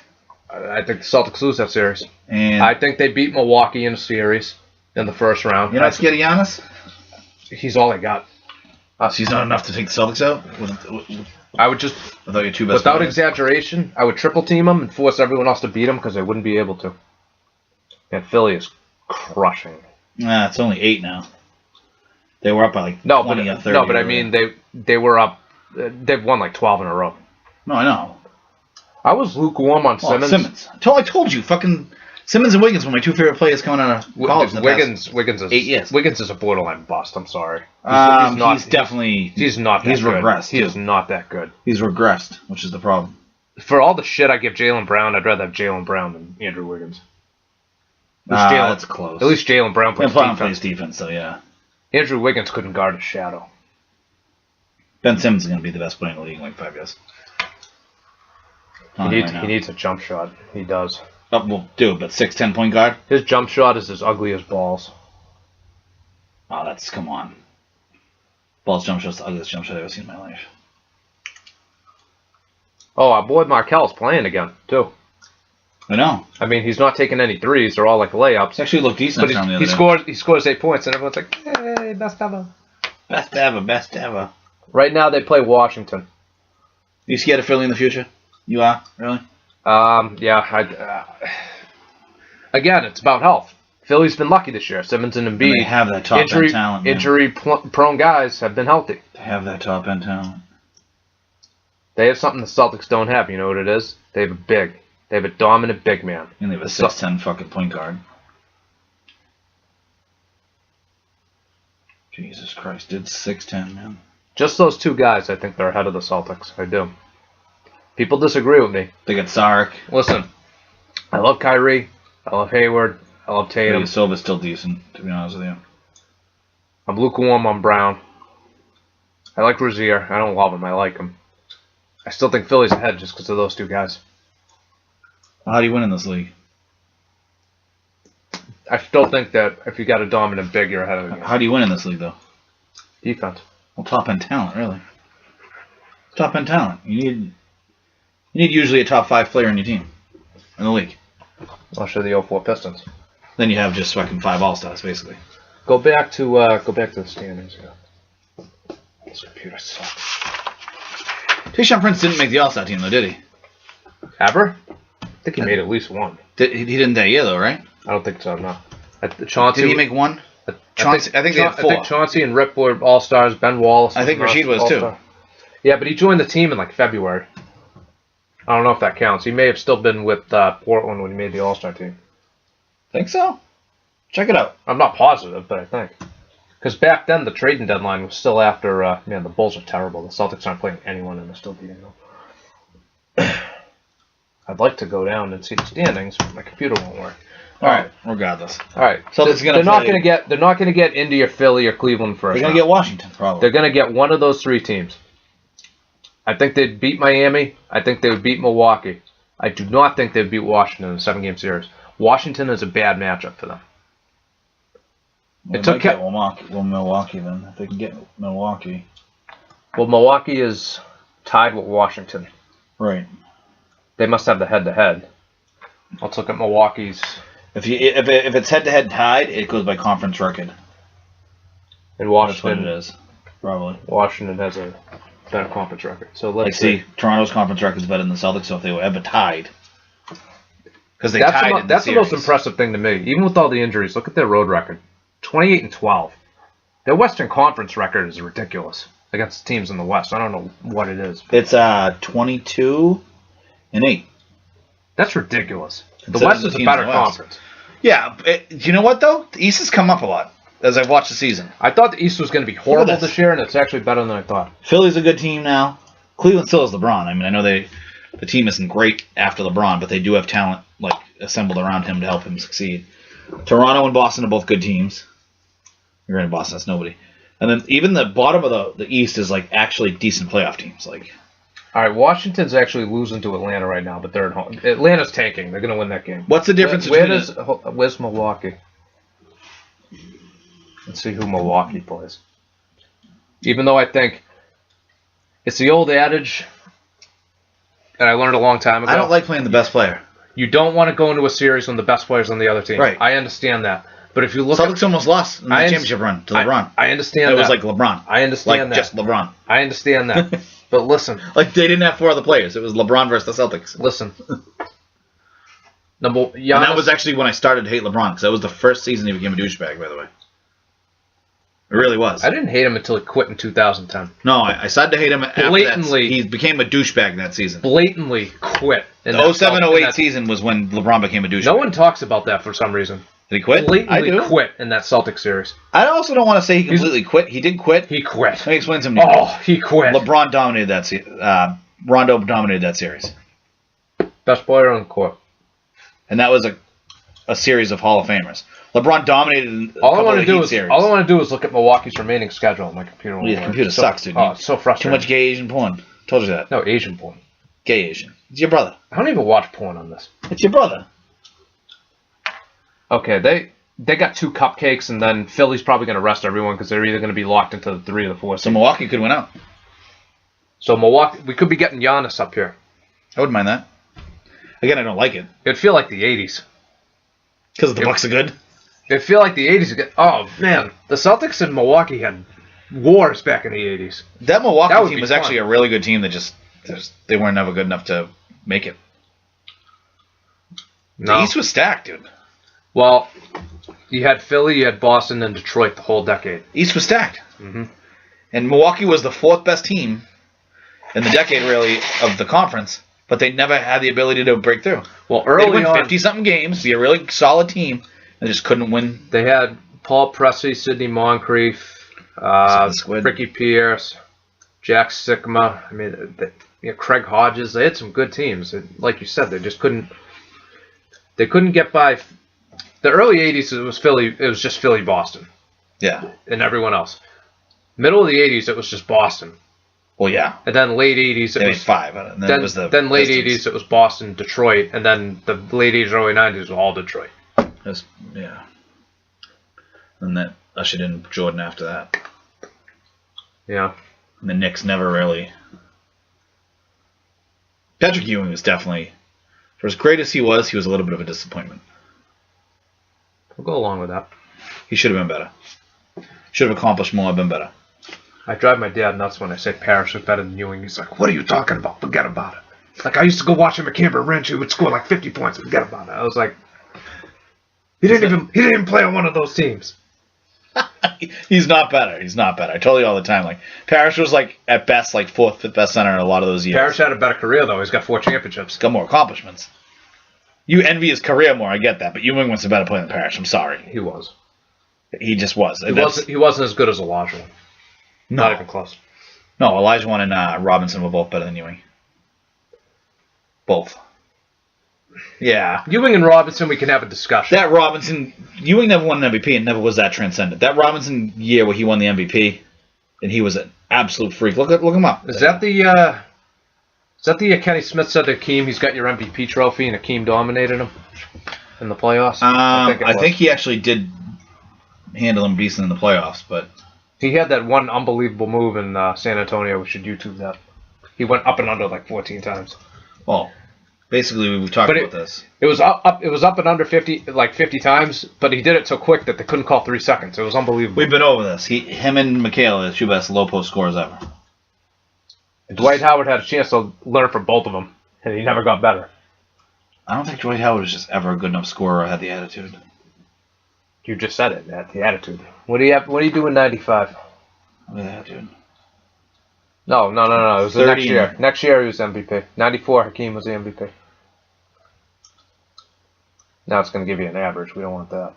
I think the Celtics lose that series. And I think they beat Milwaukee in a series in the first round. You're not scared of Giannis? He's all they got. So he's not enough to take the Celtics out? I would just, without your two best without players. Exaggeration, I would triple team them and force everyone else to beat them because they wouldn't be able to. And Philly is crushing. Nah, it's only 8 now. They were up by like 20 or 30. No, but I mean, they were up. They've won like 12 in a row. No, I know. I was lukewarm on Simmons. I told you, fucking Simmons and Wiggins were my two favorite players coming out of college. Wiggins is 8 years. Wiggins is a borderline bust. I'm sorry. He's not that He's regressed. He is not that good. He's regressed, which is the problem. For all the shit I give Jaylen Brown, I'd rather have Jaylen Brown than Andrew Wiggins. That's close. At least Jaylen Brown plays defense, so yeah. Andrew Wiggins couldn't guard a shadow. Ben Simmons is going to be the best player in the league in like 5 years. He needs a jump shot. He does. Well, dude, but 6'10" point guard? His jump shot is as ugly as balls. Oh, come on. Ball's jump shot's the ugliest jump shot I've ever seen in my life. Oh, our boy Markel's playing again, too. I know. I mean, he's not taking any threes. They're all like layups. He actually looked decent. But he scores 8 points, and everyone's like, hey, best ever. Best ever. Right now, they play Washington. You scared of Philly in the future? You are? Really? Yeah. Again, it's about health. Philly's been lucky this year. Simmons and Embiid. They have that top end talent. Injury-prone guys have been healthy. They have that top end talent. They have something the Celtics don't have. You know what it is? They have a big. They have a dominant big man. And they have a 6'10" fucking point guard. Jesus Christ, dude, 6'10", man. Just those two guys, I think they're ahead of the Celtics. I do. People disagree with me. They got Saric. Listen, I love Kyrie. I love Hayward. I love Tatum. Silva's still decent, to be honest with you. I'm lukewarm on Brown. I like Rozier. I don't love him. I like him. I still think Philly's ahead just because of those two guys. How do you win in this league? I still think that if you got a dominant big, you're ahead of the game. How do you win in this league, though? Defense. Well, top-end talent, really. Top-end talent. You need usually a top 5 player in your team, in the league. I'll show the 04 Pistons. Then you have just fucking 5 All-Stars, basically. Go back to the standings. Yeah. This computer sucks. Tayshaun Prince didn't make the All-Star team, though, did he? Ever? I think he made at least one. He didn't that year, though, right? I don't think so, no. Chauncey, did he make one? Chauncey, I think they had 4. I think Chauncey and Rip were All-Stars. Ben Wallace. I think Rasheed was, too. Yeah, but he joined the team in, like, February. I don't know if that counts. He may have still been with Portland when he made the All-Star team. Think so? Check it out. I'm not positive, but I think. Because back then, the trading deadline was still after, man, the Bulls are terrible. The Celtics aren't playing anyone, and they're still beating them. I'd like to go down and see the standings, but my computer won't work. All right, regardless. All right, so they're not going to get Indy or Philly or Cleveland first. They're going to get Washington, probably. They're going to get one of those 3 teams. I think they'd beat Miami. I think they would beat Milwaukee. I do not think they'd beat Washington in a 7-game series. Washington is a bad matchup for them. Well, they might get Milwaukee then, if they can get Milwaukee. Well, Milwaukee is tied with Washington. Right. They must have the head-to-head. Let's look at Milwaukee's. If it's head-to-head tied, it goes by conference record. And Washington, that's what it is. Probably. Washington has a better conference record. So let's see. Toronto's conference record is better than the Celtics, so if they were ever tied. Because they tied That's the most impressive thing to me. Even with all the injuries, look at their road record. 28-12. Their Western Conference record is ridiculous against teams in the West. I don't know what it is. It's 22-8. That's ridiculous. The West is a better conference. Yeah. You know what, though? The East has come up a lot as I've watched the season. I thought the East was going to be horrible this year, and it's actually better than I thought. Philly's a good team now. Cleveland still has LeBron. I mean, I know the team isn't great after LeBron, but they do have talent assembled around him to help him succeed. Toronto and Boston are both good teams. You're in Boston, that's nobody. And then even the bottom of the East is actually decent playoff teams. All right, Washington's actually losing to Atlanta right now, but they're at home. Atlanta's tanking. They're going to win that game. What's the difference where's Milwaukee? Let's see who Milwaukee plays. Even though I think it's the old adage, and I learned a long time ago. I don't like playing the best player. You don't want to go into a series when the best player's on the other team. Right. I understand that. But if you look Celtics almost lost in the championship run to LeBron. I understand that. It was like LeBron. I understand that. Just LeBron. I understand that. But listen. They didn't have 4 other players. It was LeBron versus the Celtics. Listen. And that was actually when I started to hate LeBron, because that was the first season he became a douchebag, by the way. It really was. I didn't hate him until he quit in 2010. No, I started to hate him blatantly. He became a douchebag that season. Blatantly quit. The 07-08 season was when LeBron became a douchebag. No one talks about that for some reason. Did he quit? Blatantly quit in that Celtics series. I also don't want to say he completely quit. He did quit. He quit. Let me explain something. He quit. LeBron dominated that Rondo dominated that series. Best player on the court. And that was a series of Hall of Famers. LeBron dominated all I want to do is look at Milwaukee's remaining schedule on my computer. Your computer sucks, dude. Oh, it's so frustrating. Too much gay Asian porn. Told you that. No, Asian porn. Gay Asian. It's your brother. I don't even watch porn on this. It's your brother. Okay, they got 2 cupcakes, and then Philly's probably going to rest everyone because they're either going to be locked into the 3 or the 4. So Milwaukee could win out. So Milwaukee, we could be getting Giannis up here. I wouldn't mind that. Again, I don't like it. It'd feel like the 80s. Because the Bucks are good? It'd feel like the 80s again. Oh, man. The Celtics and Milwaukee had wars back in the 80s. That Milwaukee team was actually a really good team that they weren't ever good enough to make it. No. The East was stacked, dude. Well, you had Philly, you had Boston, and Detroit the whole decade. East was stacked. Mm-hmm. And Milwaukee was the 4th best team in the decade, really, of the conference. But they never had the ability to break through. Well, early on, 50-something games, be a really solid team, and just couldn't win. They had Paul Pressey, Sidney Moncrief, Ricky Pierce, Jack Sikma. I mean, Craig Hodges. They had some good teams. Like you said, they just couldn't. They couldn't get by. The early '80s, it was Philly. It was just Philly, Boston. Yeah. And everyone else. Middle of the '80s, it was just Boston. Well, yeah. And then late '80s, it was 5. And then it was then late '80s, it was Boston, Detroit, and then the late '80s, early '90s was all Detroit. Yeah. And that ushered in Jordan after that. Yeah. And the Knicks never really. Patrick Ewing was definitely, for as great as he was a little bit of a disappointment. We'll go along with that. He should have been better. Should have accomplished more, been better. I drive my dad nuts when I say Parrish was better than Ewing. He's like, "What are you talking about? Forget about it." Like, I used to go watch him at Camber Ridge. He would score like 50 points. Forget about it. I was like, he didn't even play on one of those teams. He's not better. He's not better. I tell you all the time. Like, Parrish was at best 4th, 5th best center in a lot of those years. Parrish had a better career though. He's got 4 championships. Got more accomplishments. You envy his career more. I get that, but Ewing was a better player than Parrish. I'm sorry. He was. He just was. He wasn't as good as Elijah. No. Not even close. No, Olajuwon and Robinson were both better than Ewing. Both. Yeah. Ewing and Robinson, we can have a discussion. That Robinson, Ewing never won an MVP and never was that transcendent. That Robinson year where he won the MVP, and he was an absolute freak. Look him up. Is that the year Kenny Smith said to Akeem, he's got your MVP trophy, and Akeem dominated him in the playoffs? I think he actually did handle him decent in the playoffs, but he had that one unbelievable move in San Antonio. We should YouTube that. He went up and under 14 times. Well, Basically, we've talked about this. It was up. It was up and under 50 times, but he did it so quick that they couldn't call 3 seconds. It was unbelievable. We've been over this. Him and Mikhail are the two best low post scorers ever. Dwight Howard had a chance to learn from both of them, and he never got better. I don't think Dwight Howard was just ever a good enough scorer or had the attitude. You just said it, the attitude. What do you have? What do you do in 95? What the attitude? No. It was the next year. Next year he was MVP. 94, Hakeem was the MVP. Now it's going to give you an average. We don't want that.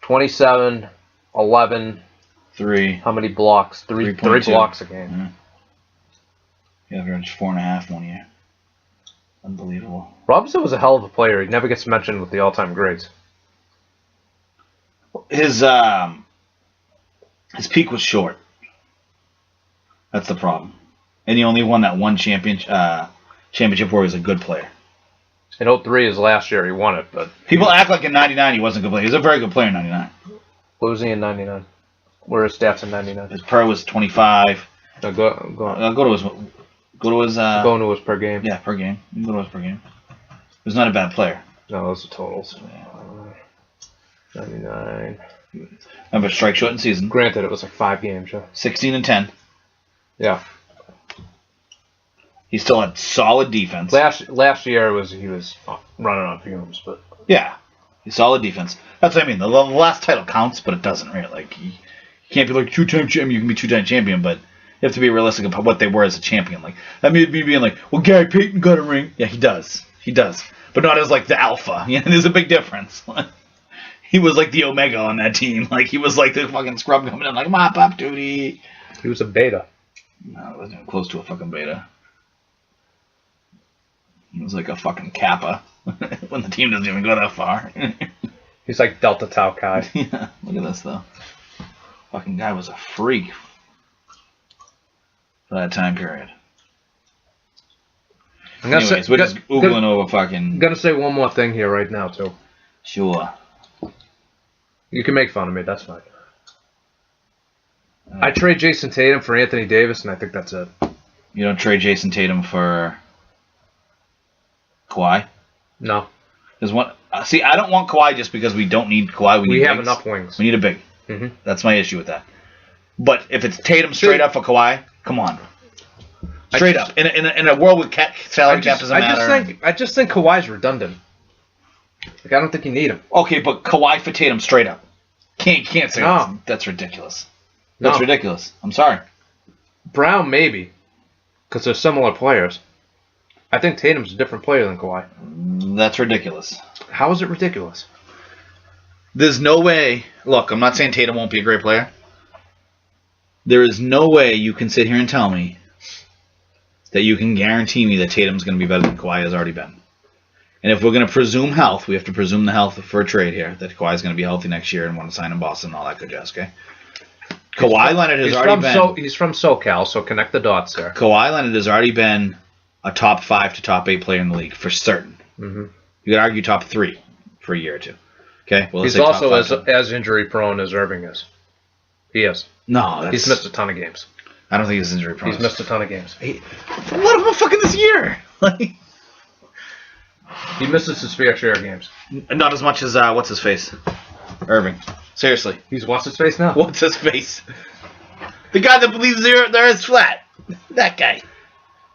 27, 11. 3. How many blocks? 3 blocks a game. Mm-hmm. He averaged 4.5 one year. Unbelievable. Robinson was a hell of a player. He never gets mentioned with the all-time greats. His peak was short. That's the problem. And he only won that one championship where he was a good player. In 03, his last year, he won it. But people act like in 99 he wasn't a good player. He was a very good player in 99. What was he in 99? Where are his stats in 99? His per was 25. No, go on. Go to his going to his per game. Yeah, per game. Go to his per game. He was not a bad player. No, those are totals. 99. Remember, strike short in season. Granted, it was like 5 games. Yeah. 16 and 10. Yeah. He still had solid defense. Last year he was running on fumes, but yeah, he's solid defense. That's what I mean. The last title counts, but it doesn't really. Like you can't be like 2-time champion. You can be 2-time champion, but you have to be realistic about what they were as a champion. Like that made me being like, well, Gary Payton got a ring. Yeah, he does, but not as like the alpha. Yeah, there's a big difference. He was like the omega on that team. Like he was like the fucking scrub coming in, like mop up duty. He was a beta. No, it wasn't even close to a fucking beta. He was like a fucking Kappa when the team doesn't even go that far. He's like Delta Tau Chi. Yeah, look at this though. Fucking guy was a freak for that time period. Anyways, we're just oogling over fucking. I'm gonna say one more thing here right now too. Sure. You can make fun of me. That's fine. I trade Jason Tatum for Anthony Davis, and I think that's it. You don't trade Jason Tatum for Kawhi? No. There's one. See, I don't want Kawhi just because we don't need Kawhi. We have enough wings. We need a big. Mm-hmm. That's my issue with that. But if it's Tatum straight up for Kawhi, come on. Straight up. In a world with salary cap doesn't matter. I just think Kawhi's redundant. Like I don't think you need him. Okay, but Kawhi for Tatum straight up. Can't say no. That's ridiculous. That's ridiculous. I'm sorry. Brown maybe, because they're similar players. I think Tatum's a different player than Kawhi. That's ridiculous. How is it ridiculous? There's no way. Look, I'm not saying Tatum won't be a great player. There is no way you can sit here and tell me that you can guarantee me that Tatum's going to be better than Kawhi has already been. And if we're going to presume health, we have to presume the health for a trade here, that Kawhi's going to be healthy next year and want to sign in Boston and all that good jazz, okay? Kawhi Leonard has already been... he's from SoCal, so connect the dots there. Kawhi Leonard has already been a top 5 to top 8 player in the league, for certain. Mm-hmm. You could argue top 3 for a year or two. Okay? Well, he's also as injury-prone as Irving is. He is. No, he's missed a ton of games. I don't think he's injury-prone. He's missed a ton of games. What about fucking this year? He misses his fair share of games. Not as much as, what's his face? Irving. Seriously. He's what's his face now? What's his face? The guy that believes there is flat. That guy.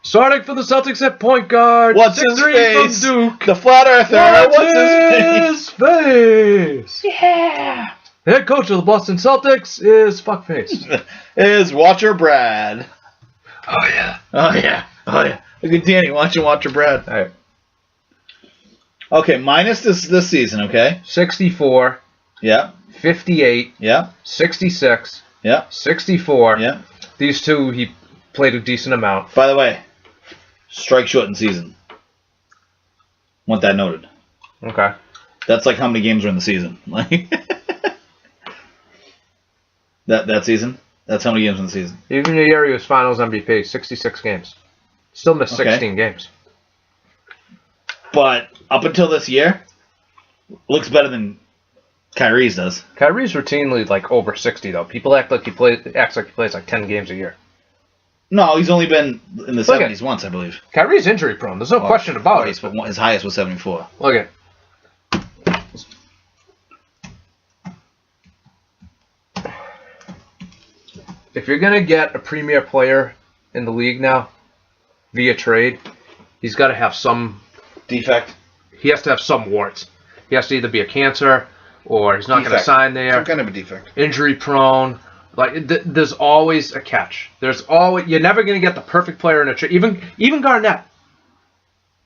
Starting for the Celtics at point guard. What's his face? From Duke. The flat earther. What's his face? Yeah. Head coach of the Boston Celtics is fuckface. Is Watcher Brad. Oh yeah. Oh yeah. Oh yeah. Look at Danny watching Watcher Brad. All right. Okay, minus this season, okay? 64. Yeah. 58. Yeah. 66. Yeah. 64. Yeah. These two, he played a decent amount. By the way, strike short in season. Want that noted. Okay. That's like how many games are in the season. Like that season? That's how many games in the season. Even the year he was Finals MVP, 66 games. Still missed 16 games. But up until this year, looks better than Kyrie's does. Kyrie's routinely like over 60 though. People acts like he plays like 10 games a year. No, he's only been in the 70s once, I believe. Kyrie's injury prone. There's no question about it. But his highest was 74. Look at. If you're gonna get a premier player in the league now via trade, he's got to have some defect. He has to have some warts. He has to either be a cancer or he's not going to sign there. Some kind of a defect. Injury prone. Like there's always a catch. You're never going to get the perfect player in a trade. Even Garnett,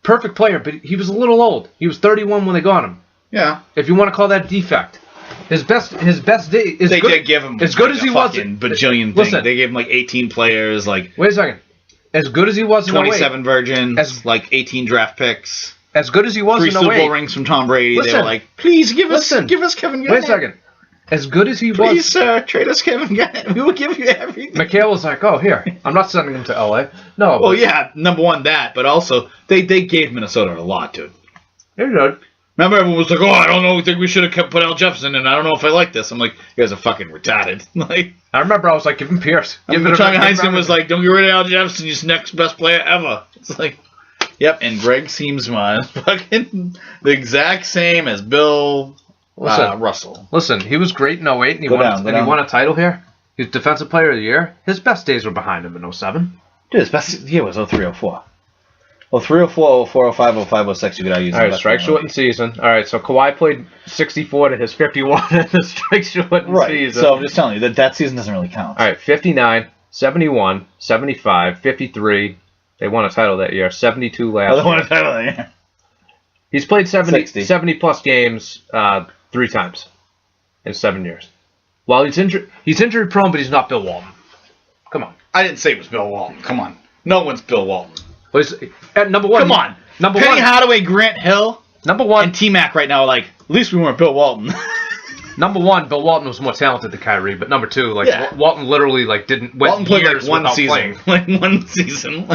perfect player, but he was a little old. He was 31 when they got him. Yeah. If you want to call that defect. His best day is they good. did give him as good as he was. Bajillion thing. They gave him like 18 players. Like wait a second. As good as he was in 27 virgins, like 18 draft picks. As good as he was 3 in Super Bowl rings from Tom Brady. Listen, they were like, please give us Kevin Garnett. Wait a second. As good as he was. Please, sir, trade us Kevin Garnett. We will give you everything. McHale was like, oh, here. I'm not sending him to L.A. No. Well, yeah, number one, that. But also, they gave Minnesota a lot, dude. They did. Remember, everyone was like, "Oh, I don't know. I think we should have put Al Jefferson in. I don't know if I like this." I'm like, "You guys are fucking retarded." Like, I remember I was like, "Give him Pierce." Tommy Heinsohn was like, "Don't get rid of Al Jefferson. He's the next best player ever." It's like, yep. And Greg Siemsma is fucking the exact same as Bill Russell. Listen, he was great in 08, and he won a title here. He was Defensive Player of the Year. His best days were behind him in 07. Dude, his best year was 03, 04. Well, 3, 04, 04, 05, 05, 06, you could use. All right, strike shortened season. All right, so Kawhi played 64 to his 51 in the strike shortened season. So I'm just telling you that season doesn't really count. All right, 59, 71, 75, 53. They won a title that year. 72 last year. They won a title that year. He's played 70 plus games 3 times in 7 years. While he's injury prone, but he's not Bill Walton. Come on. I didn't say it was Bill Walton. Come on. No one's Bill Walton. At number one. Come on. Penny Hardaway, Grant Hill, number one, and T-Mac right now are like, at least we weren't Bill Walton. Number one, Bill Walton was more talented than Kyrie, but number two, Walton literally went Walton played years like one season. Playing. One season.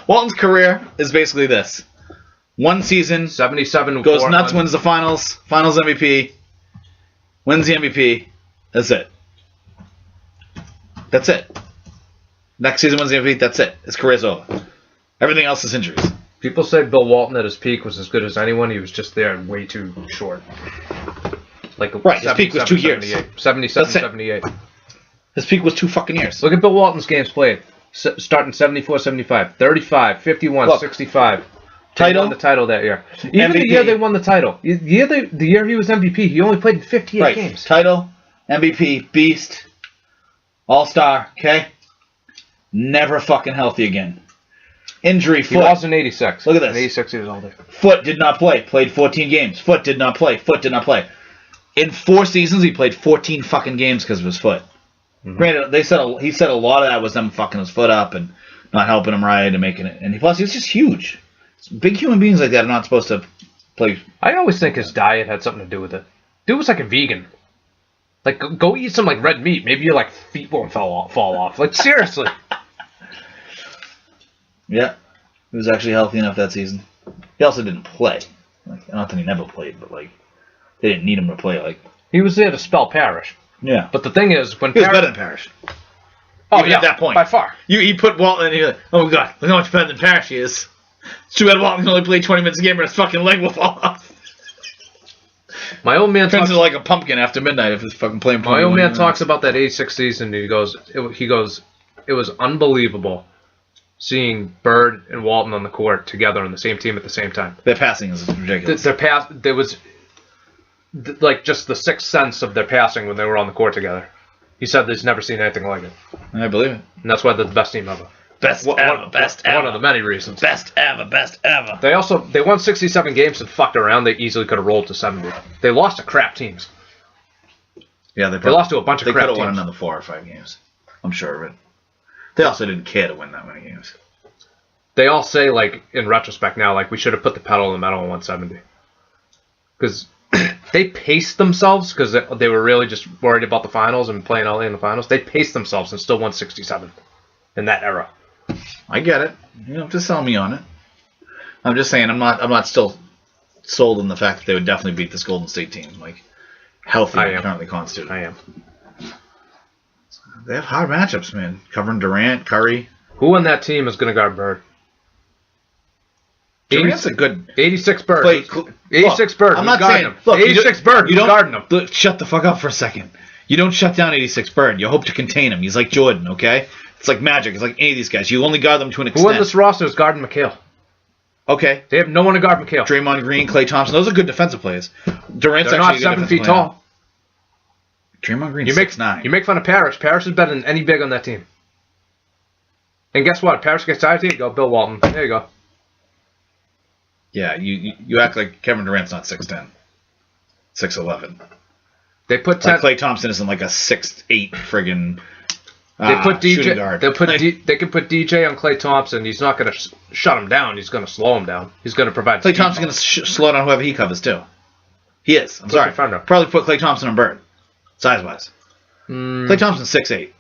Walton's career is basically this. One season, 77 goes nuts, wins the finals MVP, wins the MVP. That's it. That's it. Next season wins the MVP. That's it. His career's over. Everything else is injuries. People say Bill Walton at his peak was as good as anyone. He was just there way too short. His peak was 2 years. 77, 78. His peak was 2 fucking years. Look at Bill Walton's games played. Starting 74, 75, 35, 51, 65. Title? They won the title that year. Even MVP. the year they won the title. The year he was MVP, he only played 58 games. Title, MVP, beast, all-star, okay? Never fucking healthy again. Injury, foot. He lost in 86. Look at this. In 86, he was older. Foot did not play. Played 14 games. Foot did not play. Foot did not play. In 4 seasons, he played 14 fucking games because of his foot. Mm-hmm. Granted, he said a lot of that was them fucking his foot up and not helping him right and making it. And plus, he's just huge. Big human beings like that are not supposed to play. I always think his diet had something to do with it. Dude was like a vegan. Like, go eat some red meat. Maybe your feet won't fall off. Like, seriously. Yeah, he was actually healthy enough that season. He also didn't play. Not that he never played, but they didn't need him to play. He was there to spell Parrish. Yeah, but the thing is, when he was better than Parrish. Oh yeah, at that point by far. He put Walton, and he was like, oh god, look how much better than Parrish he is. It's too bad Walton can only play 20 minutes a game, or his fucking leg will fall off. My old man turns into like a pumpkin after midnight if he's fucking playing. My old man talks about that 86 season. And he goes, it was unbelievable. Seeing Bird and Walton on the court together on the same team at the same time. Their passing is ridiculous. There was just the sixth sense of their passing when they were on the court together. He said he's never seen anything like it. I believe it. And that's why they're the best team ever. Best ever. One of the many reasons. Best ever. They won 67 games and fucked around. They easily could have rolled to 70. They lost to crap teams. Yeah, they lost to a bunch of crap teams. They could have won another 4 or 5 games. I'm sure of it. They also didn't care to win that many games. They all say, in retrospect now, we should have put the pedal in the metal in 170. Because they paced themselves, because they were really just worried about the finals and playing LA in the finals. They paced themselves and still won 67 in that era. I get it. You don't have to sell me on it. I'm just saying I'm not still sold on the fact that they would definitely beat this Golden State team. Healthy and currently constituted. I am. They have hard matchups, man. Covering Durant, Curry. Who on that team is going to guard Bird? Durant's a good 86 Bird. 86 Bird. I'm not saying him. Look, 86 Bird. You don't guarding him. Shut the fuck up for a second. You don't shut down 86 Bird. You hope to contain him. He's like Jordan, okay? It's like Magic. It's like any of these guys. You only guard them to an extent. Who on this roster is guarding McHale? Okay. They have no one to guard McHale. Draymond Green, Klay Thompson. Those are good defensive players. Durant's They're actually not 7 feet tall. Draymond Green's 6'9". You make fun of Parrish. Parrish is better than any big on that team. And guess what? Parrish gets tired. Here you go, Bill Walton. There you go. Yeah, you act like Kevin Durant's not 6'10", 6'11". They put Klay Thompson isn't like a 6'8" friggin' They put DJ. guard. They can put DJ on Klay Thompson. He's not going to shut him down. He's going to slow him down. He's going to provide. Klay Thompson's going to slow down whoever he covers too. He is. I'm sorry. Probably put Klay Thompson on Bird, size wise. Klay Thompson's 6'8".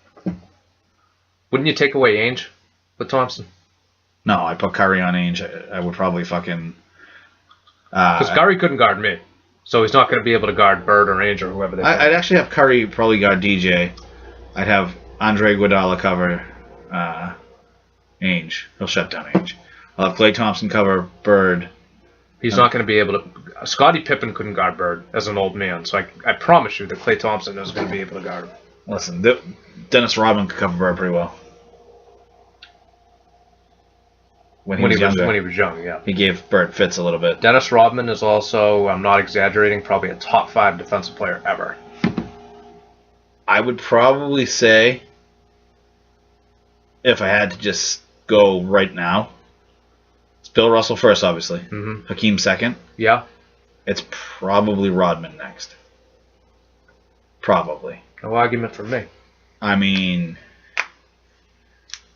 Wouldn't you take away Ainge with Thompson? No, I put Curry on Ainge. I would probably fucking. Because Curry couldn't guard me, so he's not going to be able to guard Bird or Ainge or whoever they. I'd actually have Curry probably guard DJ. I'd have Andre Iguodala cover Ainge. He'll shut down Ainge. I'll have Klay Thompson cover Bird. He's not going to be able to. Scottie Pippen couldn't guard Bird as an old man, so I promise you that Klay Thompson is going to be able to guard him. Listen, Dennis Rodman could cover Bird pretty well. When he was young, yeah. He gave Bird fits a little bit. Dennis Rodman is also, I'm not exaggerating, probably a top 5 defensive player ever. I would probably say, if I had to just go right now, it's Bill Russell first, obviously. Mm-hmm. Hakeem second. Yeah. It's probably Rodman next. Probably. No argument from me. I mean,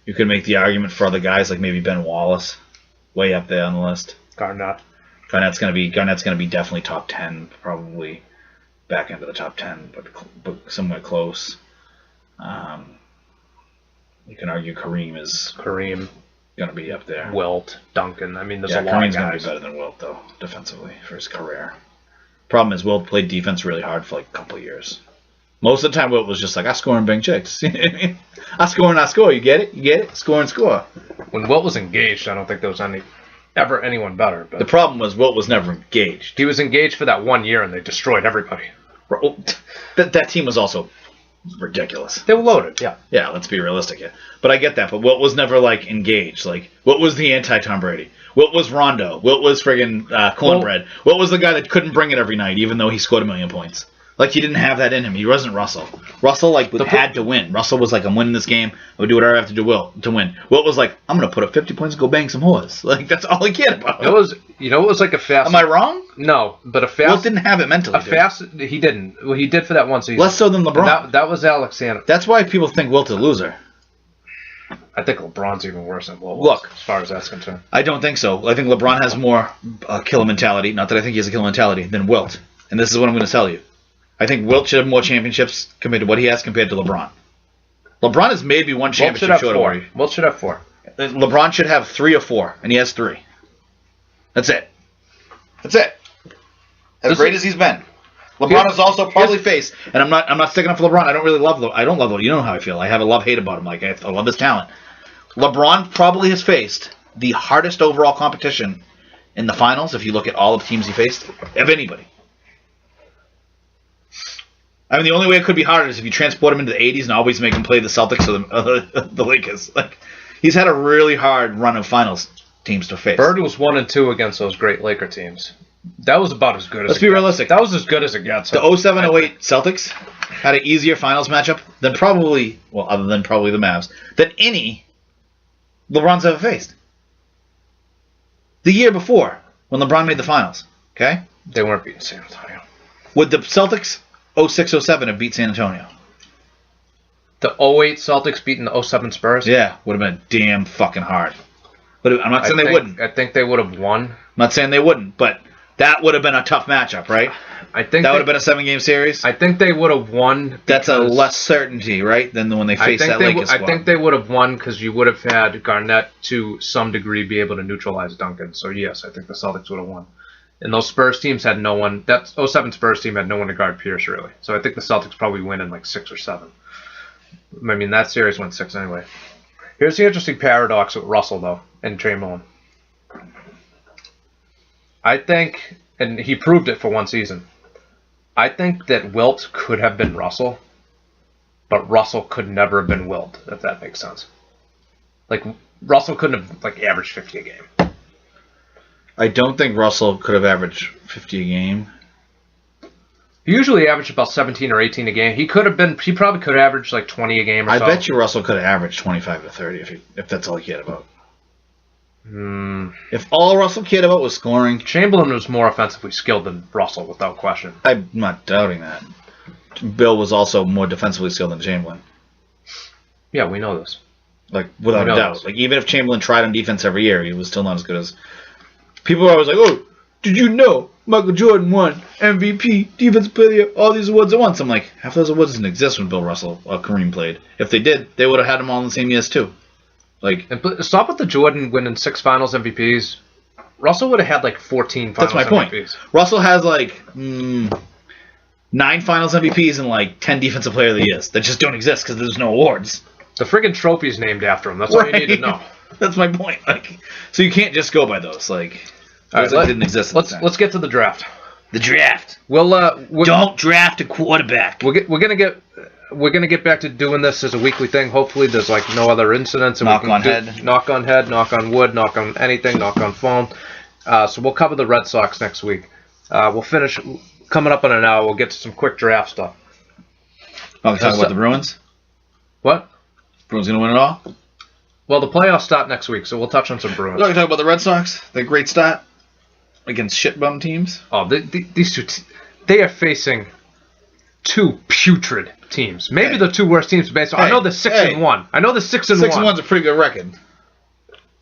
you could make the argument for other guys like maybe Ben Wallace, way up there on the list. Garnett's gonna be definitely top 10, probably back into the top 10, but somewhere close. You can argue Kareem gonna be up there. Wilt, Duncan. I mean, there's a lot Kareem's of guys. gonna be better than Wilt though, defensively for his career. Problem is Wilt played defense really hard for like a couple of years. Most of the time, Wilt was just like, I score and bang chicks. I score and I score. You get it? You get it? Score and score. When Wilt was engaged, I don't think there was ever anyone better. But the problem was Wilt was never engaged. He was engaged for that 1 year, and they destroyed everybody. That team was also ridiculous. They were loaded, yeah. Yeah, let's be realistic here. But I get that. But Wilt was never, like, engaged. Like, Wilt was the anti-Tom Brady. Wilt was Rondo. Wilt was friggin' cornbread. Wilt was the guy that couldn't bring it every night, even though he scored 1 million points. Like, he didn't have that in him. He wasn't Russell. Russell, like, had to win. Russell was like, I'm winning this game. I would do whatever I have to do to win. Wilt was like, I'm going to put up 50 points and go bang some whores. Like, that's all he cared about. It was like a fast... Am I wrong? No, but a fast... Wilt didn't have it mentally. He didn't. Well, he did for that one season. Less so than LeBron. That was Alexander. That's why people think Wilt's a loser. I think LeBron's even worse than Wilt. Look, as far as that's concerned. I don't think so. I think LeBron has more killer mentality. Not that I think he has a killer mentality than Wilt. And this is what I'm going to tell you. I think Wilt should have more championships compared to what he has compared to LeBron. LeBron has maybe one championship short of him. Wilt should have 4. LeBron should have 3 or 4, and he has 3. That's it. That's it. As great as he's been. LeBron is also partly face, and I'm not sticking up for LeBron. I don't really love I don't love him. You know how I feel. I have a love-hate about him. Like, I love his talent. LeBron probably has faced the hardest overall competition in the finals, if you look at all the teams he faced, of anybody. I mean, the only way it could be harder is if you transport him into the 80s and always make him play the Celtics or the Lakers. Like, he's had a really hard run of finals teams to face. Bird was 1 and 2 against those great Laker teams. That was about as good as Let's be realistic. That was as good as it gets. The 07-08 Celtics had an easier finals matchup than probably, well, other than probably the Mavs, than any LeBron's ever faced. The year before, when LeBron made the finals, okay? They weren't beating San Antonio. Would the Celtics 06-07 have beat San Antonio? The 08 Celtics beating the 07 Spurs? Yeah, would have been damn fucking hard. But I'm not saying they wouldn't. I think they would have won. I'm not saying they wouldn't, but that would have been a tough matchup, right? I think that would have been a 7-game series. I think they would have won. That's a less certainty, right, than when they faced that Lakers squad. I think they would have won because you would have had Garnett to some degree be able to neutralize Duncan. So yes, I think the Celtics would have won. And those Spurs teams had no one. That 07 Spurs team had no one to guard Pierce, really. So I think the Celtics probably win in like 6 or 7. I mean, that series went 6 anyway. Here's the interesting paradox with Russell, though, and Chamberlain. I think, and he proved it for one season, I think that Wilt could have been Russell, but Russell could never have been Wilt, if that makes sense. Like, Russell couldn't have, like, averaged 50 a game. I don't think Russell could have averaged 50 a game. He usually averaged about 17 or 18 a game. He probably could have averaged like 20 a game or so. I bet you Russell could have averaged 25 to 30 if that's all he cared about. If all Russell cared about was scoring. Chamberlain was more offensively skilled than Russell, without question. I'm not doubting that. Bill was also more defensively skilled than Chamberlain. Yeah, we know this. Like, without a doubt. Like, even if Chamberlain tried on defense every year, he was still not as good as... People were always like, oh, did you know Michael Jordan won MVP, Defensive Player, all these awards at once? I'm like, half those awards didn't exist when Bill Russell or Kareem played. If they did, they would have had them all in the same years, too. Like, and stop with the Jordan winning 6 finals MVPs. Russell would have had like 14 finals MVPs. That's my point. Russell has like 9 finals MVPs and like 10 Defensive Player of the Years that just don't exist because there's no awards. The friggin' trophy's named after him. That's all you need to know. That's my point. Like, so you can't just go by those. Like, those didn't exist. Let's get to the draft. The draft. We'll don't draft a quarterback. We're gonna get back to doing this as a weekly thing. Hopefully, there's like no other incidents. And knock on head, knock on wood, knock on anything, knock on phone. So we'll cover the Red Sox next week. We'll finish coming up in an hour. We'll get to some quick draft stuff. Oh, we talk about the Bruins. What? Bruins gonna win it all? Well, the playoffs start next week, so we'll touch on some Bruins. We're going to talk about the Red Sox. Their great start against shit-bum teams. Oh, these two, they are facing 2 putrid teams. Maybe the 2 worst teams based on. I know they're 6-1. I know they're 6-1. 6-1's a pretty good record.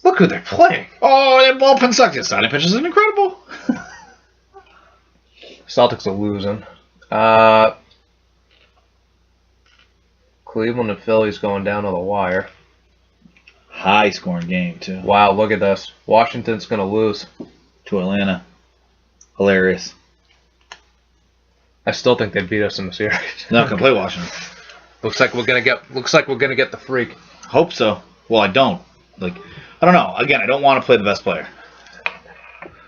Look who they're playing. Oh, their bullpen sucks. Their starting pitchers is incredible. Celtics are losing. Cleveland and Philly's going down to the wire. High scoring game, too. Wow, look at this. Washington's going to lose. To Atlanta. Hilarious. I still think they'd beat us in the series. Not going to play Washington. Looks like we're gonna get the freak. Hope so. Well, I don't. Like, I don't know. Again, I don't want to play the best player.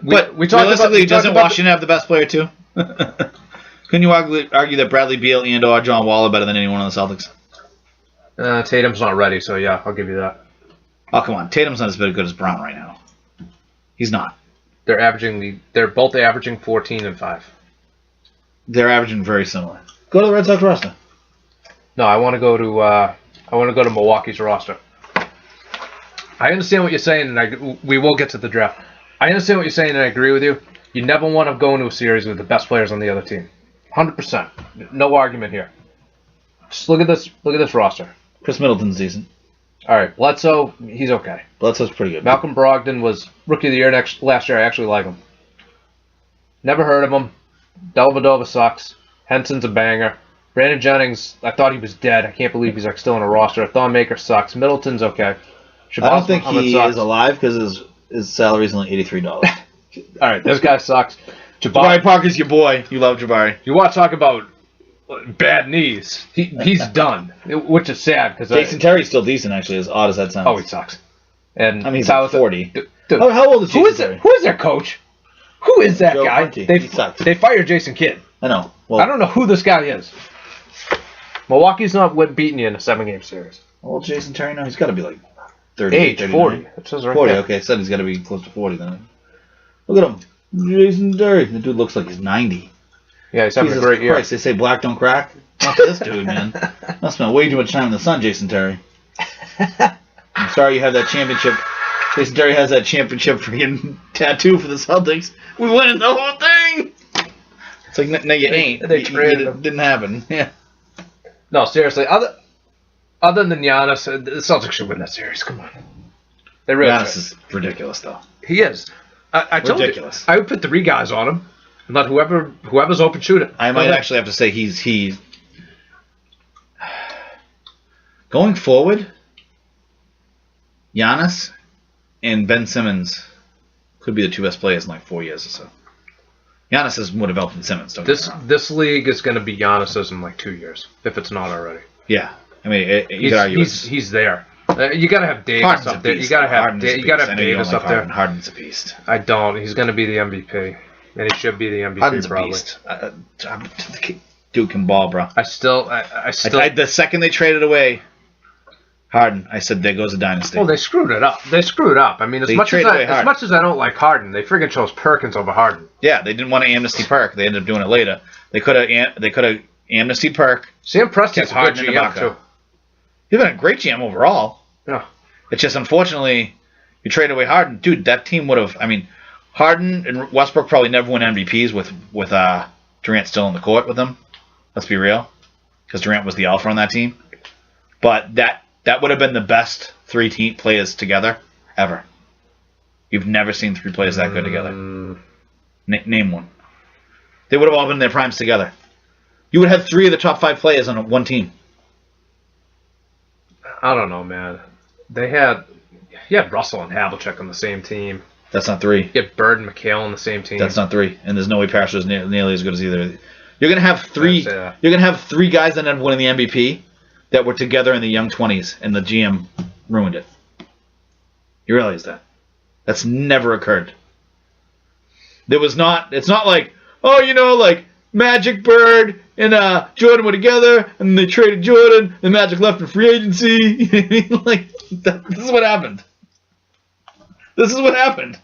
But realistically, doesn't Washington have the best player too? Couldn't you argue that Bradley Beal and/or John Wall are better than anyone on the Celtics? Tatum's not ready, so yeah, I'll give you that. Oh, come on. Tatum's not as good as Brown right now. He's not. They're both averaging 14 and 5. They're averaging very similar. Go to the Red Sox roster. No, I want to go to Milwaukee's roster. I understand what you're saying, and we will get to the draft. I understand what you're saying, and I agree with you. You never want to go into a series with the best players on the other team. 100%. No argument here. Just look at this. Look at this roster. Chris Middleton's decent. All right, Bledsoe, he's okay. Bledsoe's pretty good. Malcolm Brogdon was Rookie of the Year last year. I actually like him. Never heard of him. Dellavedova sucks. Henson's a banger. Brandon Jennings, I thought he was dead. I can't believe he's like still on a roster. Thonmaker sucks. Middleton's okay. I don't think he is alive because his salary is only $83. All right, this guy sucks. Jabari Parker's your boy. You love Jabari. You want to talk about bad knees? He's done, which is sad because Jason Terry's still decent actually, as odd as that sounds. Oh, he sucks. And I mean, he's like 40. Dude, how old is Jason Terry? Who is their coach? Who is that Joe guy? Prunty. They fired Jason Kidd. I know. Well, I don't know who this guy is. Milwaukee's not beating you in a 7-game series. Well, Jason Terry, no, he's got to be like 30. Age 40. It says right 40. there. Okay, I said he's got to be close to 40 then. Look at him, Jason Terry. The dude looks like he's 90. Yeah, he's having a great year. Christ, they say black don't crack. Not this dude, man. I spent way too much time in the sun, Jason Terry. I'm sorry you have that championship. Jason Terry has that championship freaking tattoo for the Celtics. We win the whole thing. It's like, no, you ain't. They traded him. It didn't happen. Yeah. No, seriously. Other than Giannis, the Celtics should win that series. Come on. They really Giannis is ridiculous, though. He is. I told ridiculous. You, I would put 3 guys on him and let whoever's open shoot it. I might actually have to say he's going forward. Giannis and Ben Simmons could be the 2 best players in like 4 years or so. Giannis is more developed than Simmons. This league is going to be Giannis's in like 2 years, if it's not already. Yeah, I mean, you could argue he's there. You gotta have Davis Harden's up a there. beast. You gotta have Harden's a beast. I know you don't Davis like up there. Harden. Harden's a beast. I don't. He's gonna be the MVP, and he should be the MVP Harden's probably. a beast. Duke can ball, bro. I still. The second they traded away Harden, I said there goes a dynasty. Well, they screwed it up. I mean, as much as I don't like Harden, they friggin' chose Perkins over Harden. Yeah, they didn't want to amnesty Perk. They ended up doing it later. They could have amnestied Perk. Sam Presti's a good Harden in GM Ibaka. too. He's been a great GM overall. Yeah. It's just unfortunately you trade away Harden, dude. That team would have. I mean, Harden and Westbrook probably never win MVPs with Durant still in the court with them. Let's be real, because Durant was the alpha on that team. But that would have been the best three players together ever. You've never seen three players that good together. Name one. They would have all been in their primes together. You would have 3 of the top 5 players on one team. I don't know, man. You had Russell and Havlicek on the same team. That's not 3. You had Bird and McHale on the same team. That's not 3. And there's no way Parrish was nearly as good as either. You're gonna have 3. You're gonna have 3 guys that ended up winning the MVP that were together in the young 20s, and the GM ruined it. You realize that? That's never occurred. There was not. It's not like, oh, like Magic, Bird, and Jordan were together, and they traded Jordan, and Magic left in free agency. This is what happened. This is what happened.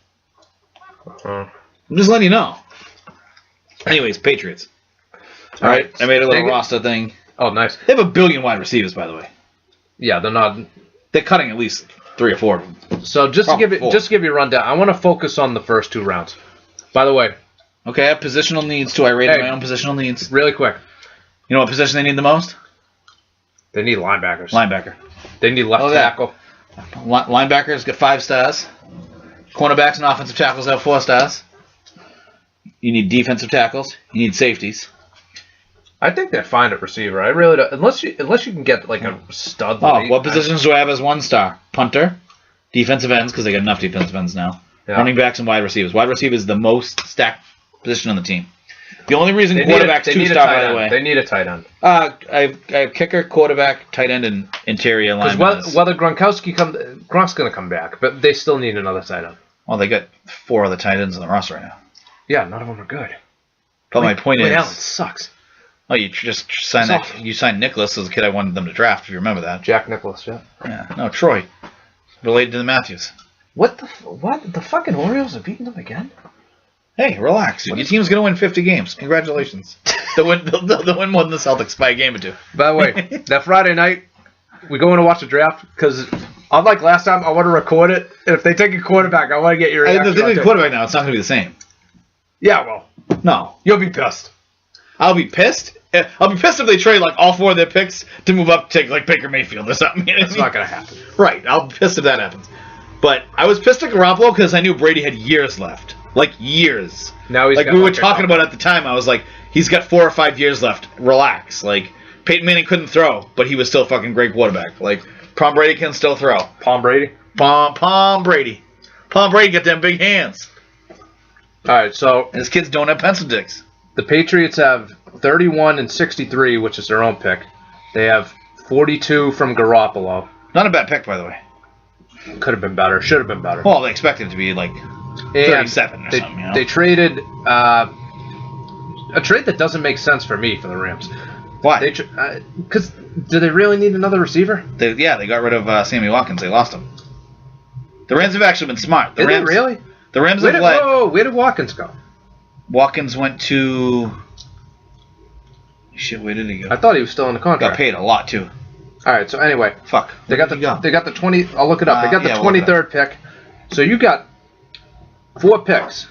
I'm just letting you know. Anyways, Patriots. All right, I made a little roster thing. Oh, nice. They have 1 billion wide receivers, by the way. Yeah, they're not. They're cutting at least 3 or 4 of them. So just to give you a rundown, I want to focus on the first 2 rounds. By the way. Okay, I have positional needs too. I rated my own positional needs. Really quick. You know what position they need the most? They need linebackers. Linebacker. They need left tackle. Linebackers get 5 stars. Cornerbacks and offensive tackles have 4 stars. You need defensive tackles. You need safeties. I think they're fine at receiver. I really don't. Unless you can get like a stud. What positions do I have as 1 star? Punter, defensive ends, because they got enough defensive ends now. Yeah. Running backs and wide receivers. Wide receiver is the most stacked position on the team. The only reason quarterback's 2-star, by the way. They need a tight end. I have kicker, quarterback, tight end, and interior line. Because whether Gronk's going to come back, but they still need another tight end. Well, they got 4 other tight ends on the roster right now. Yeah, none of them are good. But my point is, Allen sucks. Oh, you just signed that. You signed Nicholas as the kid I wanted them to draft. If you remember that, Jack Nicholas. Yeah. Yeah. No, Troy, related to the Matthews. What? The fucking Orioles are beating them again? Hey, relax. Your team's gonna win 50 games. Congratulations. They'll win more than the Celtics by a game or 2. By the way, that Friday night, we go in to watch the draft because, unlike last time, I want to record it. And if they take a quarterback, I want to get your reaction. If they take a quarterback now, it's not gonna be the same. Yeah, well, no, you'll be pissed. I'll be pissed. I'll be pissed if they trade like all 4 of their picks to move up to take like Baker Mayfield or something. It's not gonna happen. Right. I'll be pissed if that happens. But I was pissed at Garoppolo because I knew Brady had years left. Like years. Now he's like we were talking about at the time. I was like, he's got 4 or 5 years left. Relax. Like Peyton Manning couldn't throw, but he was still a fucking great quarterback. Like Tom Brady can still throw. Palm Brady. Palm Brady. Palm Brady got them big hands. All right, so and his kids don't have pencil dicks. The Patriots have 31 and 63, which is their own pick. They have 42 from Garoppolo. Not a bad pick, by the way. Could have been better. Should have been better. Well, they expected it to be like 37 or something. You know? They traded a trade that doesn't make sense for me for the Rams. Why? Because do they really need another receiver? They got rid of Sammy Watkins. They lost him. The Rams have actually been smart. Did they really? The Rams have led. Whoa, where did Watkins go? Watkins went to... Shit, where did he go? I thought he was still in the contract. Got paid a lot, too. All right, so anyway. Fuck. They got the 20... I'll look it up. They got the 23rd pick. So you got 4 picks.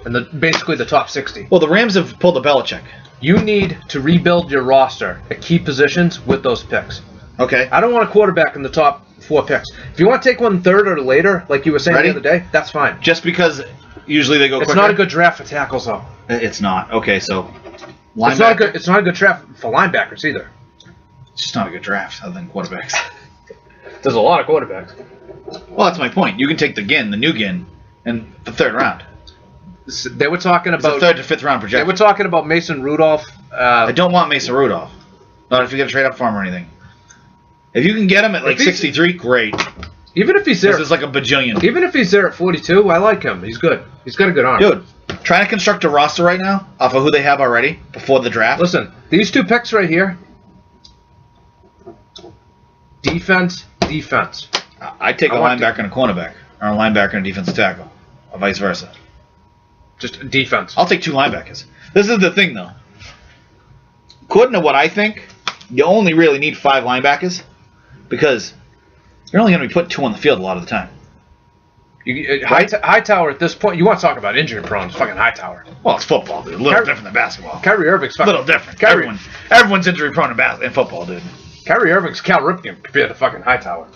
And basically the top 60. Well, the Rams have pulled a Belichick. You need to rebuild your roster at key positions with those picks. Okay. I don't want a quarterback in the top 4 picks. If you want to take one third or later, like you were saying the other day, that's fine. Just because usually they go quicker? It's not a good draft for tackles, though. It's not. Okay, so... It's not a good draft for linebackers, either. It's just not a good draft other than quarterbacks. There's a lot of quarterbacks. Well, that's my point. You can take the new Ginn, in the 3rd round. They were talking about... It's a 3rd to 5th round projection. They were talking about Mason Rudolph. I don't want Mason Rudolph. Not if you're going to trade up for him or anything. If you can get him at like 63, great. Even if he's there, this is like a bajillion. Even if he's there at 42, I like him. He's good. He's got a good arm. Dude, trying to construct a roster right now off of who they have already before the draft. Listen, these 2 picks right here. Defense. I'd take a linebacker and a cornerback, or a linebacker and a defensive tackle, or vice versa. Just defense. I'll take 2 linebackers. This is the thing, though. According to what I think, you only really need 5 linebackers because you're only going to be putting 2 on the field a lot of the time. Hightower at this point, you want to talk about injury prone? It's fucking Hightower. Well, it's football, dude. A little different than basketball. Kyrie Irving's fucking... A little different. Everyone's injury prone in football, dude. Kyrie Irving's Cal Ripken compared to fucking Hightower.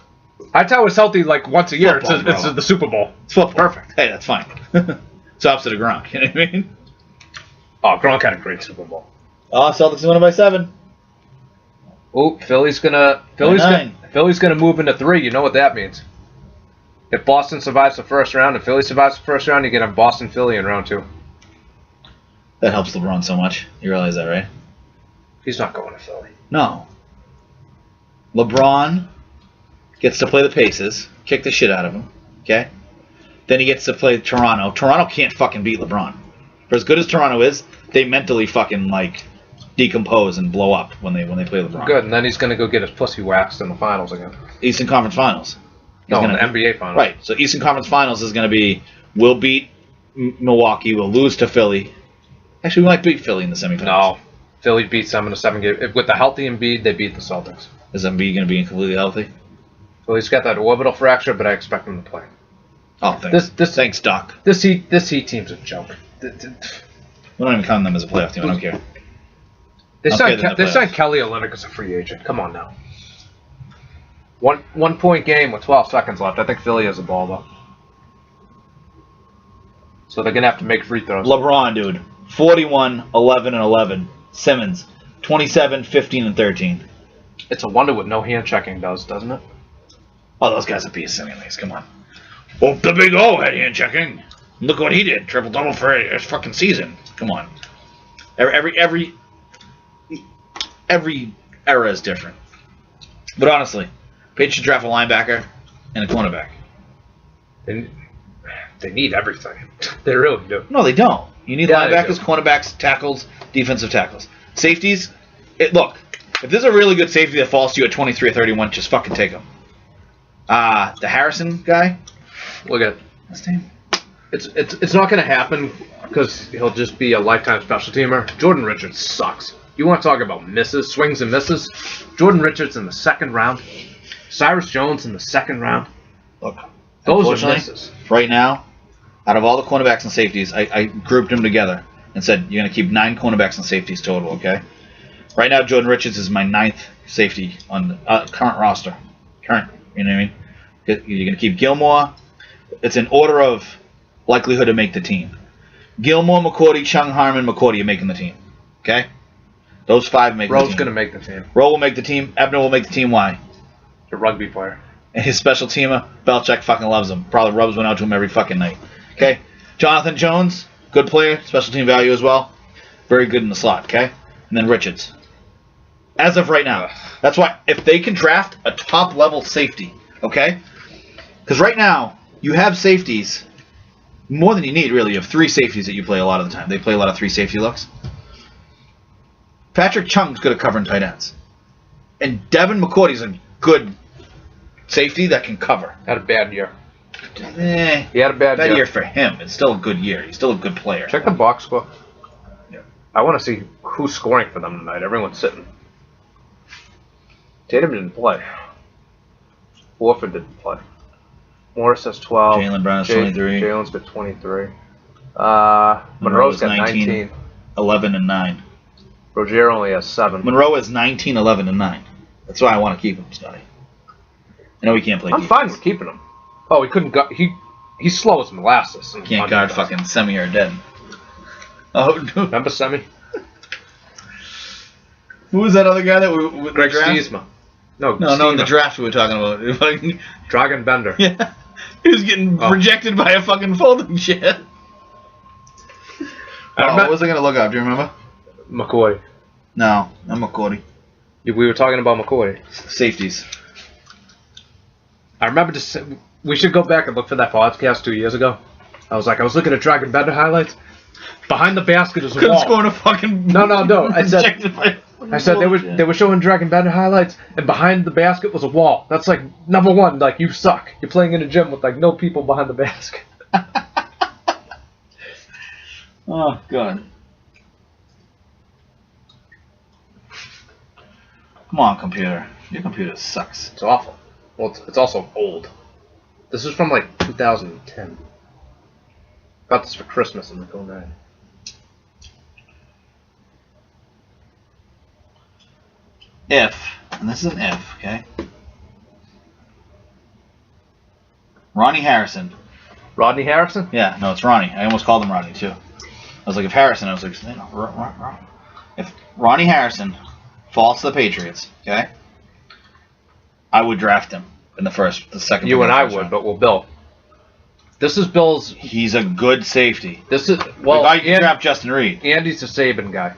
Hightower's healthy like once a year. Football, it's the Super Bowl. It's football. Perfect. Hey, that's fine. It's opposite of Gronk. You know what I mean? Oh, Gronk had a great Super Bowl. Oh, Celtics won by 7. Oh, Philly's gonna move into 3. You know what that means? If Boston survives the first round and Philly survives the first round, you get a Boston Philly in round 2. That helps LeBron so much. You realize that, right? He's not going to Philly. No. LeBron gets to play the Pacers, kick the shit out of him. Okay. Then he gets to play Toronto. Toronto can't fucking beat LeBron. For as good as Toronto is, they mentally fucking like decompose and blow up when they play LeBron. Good, and then he's gonna go get his pussy waxed in the finals again. Eastern Conference Finals. No, in the NBA Finals. Right. So Eastern Conference Finals is gonna be we'll beat Milwaukee, we'll lose to Philly. Actually, we might beat Philly in the semifinals. No, Philly beats them in a 7-game. With the healthy Embiid, they beat the Celtics. Is Embiid gonna be completely healthy? Well, he's got that orbital fracture, but I expect him to play. Oh, thanks. Thanks, Doc. This Heat team's a joke. We don't even count them as a playoff team. I don't care. They signed Kelly Olynyk as a free agent. Come on now. 1 point game with 12 seconds left. I think Philly has the ball though, so they're gonna have to make free throws. LeBron, dude, 41, 11, and 11. Simmons, 27, 15, and 13. It's a wonder what no hand checking does, doesn't it? Oh, those guys are beasts anyways. Come on. Oh, the Big O had hand checking. Look what he did. Triple-double for his fucking season. Come on. Every era is different. But honestly, Patriots should draft a linebacker and a cornerback. They need everything. They really do. No, they don't. You need linebackers, cornerbacks, tackles, defensive tackles. Safeties, look, if there's a really good safety that falls to you at 23 or 31, just fucking take him. The Harrison guy, look at his name. It's not going to happen because he'll just be a lifetime special teamer. Jordan Richards sucks. You want to talk about misses, swings and misses? Jordan Richards in the 2nd round. Cyrus Jones in the 2nd round. Look, those are misses. Right now, out of all the cornerbacks and safeties, I grouped them together and said you're going to keep 9 cornerbacks and safeties total, okay? Right now, Jordan Richards is my 9th safety on the current roster. Current, you know what I mean? You're going to keep Gilmore. It's in order of likelihood to make the team. Gilmore, McCourty, Chung, Harmon, McCourty are making the team. Okay? Those 5 make the team. Rowe's going to make the team. Rowe will make the team. Ebner will make the team. Why? He's a rugby player. And his special teamer, Belichick fucking loves him. Probably rubs one out to him every fucking night. Okay? Jonathan Jones, good player. Special team value as well. Very good in the slot. Okay? And then Richards. As of right now. That's why if they can draft a top-level safety, okay? Because right now, you have safeties, more than you need, really. You have 3 safeties that you play a lot of the time. They play a lot of 3 safety looks. Patrick Chung's good at covering tight ends. And Devin McCourty's a good safety that can cover. Had a bad year. He had a bad year for him. It's still a good year. He's still a good player. Check the box score. Yeah. I want to see who's scoring for them tonight. Everyone's sitting. Tatum didn't play. Warford didn't play. Morris has 12. Jaylen Brown has 23. Jalen's got 23. Monroe's got 19. 11 and 9. Rozier only has 7. Monroe is 19, 11, and 9. That's why I want to keep him, Scotty. I know he can't play defense. I'm fine with keeping him. Oh, he couldn't go. He's slow as molasses. Can't guard fucking Semi or Dead. Oh, dude. Remember Semi? Who was that other guy that we Greg Stiesma. No, in the draft we were talking about. Dragon Bender. Yeah. He was getting rejected by a fucking folding chair. What was I going to look up? Do you remember? McCoy. No, not McCoy. We were talking about McCoy. Safeties. I remember we should go back and look for that podcast 2 years ago. I was looking at Dragon Bender highlights. Behind the basket is a Couldn't wall. score in a fucking... No. I said they were showing Dragon Bender highlights, and behind the basket was a wall. That's like number one. Like, you suck. You're playing in a gym with like no people behind the basket. Oh God. Come on, computer. Your computer sucks. It's awful. Well, it's also old. This is from like 2010. Got this for Christmas in the 09. If, and this is an if, okay? Ronnie Harrison. Rodney Harrison? Yeah, no, it's Ronnie. I almost called him Ronnie too. I was like, if Harrison, I was like, if Ronnie Harrison falls to the Patriots, okay, I would draft him in the second. You and I would, but we'll Bill. This is Bill's. He's a good safety. This is well. Like, you can draft Justin Reed. Andy's a Saban guy,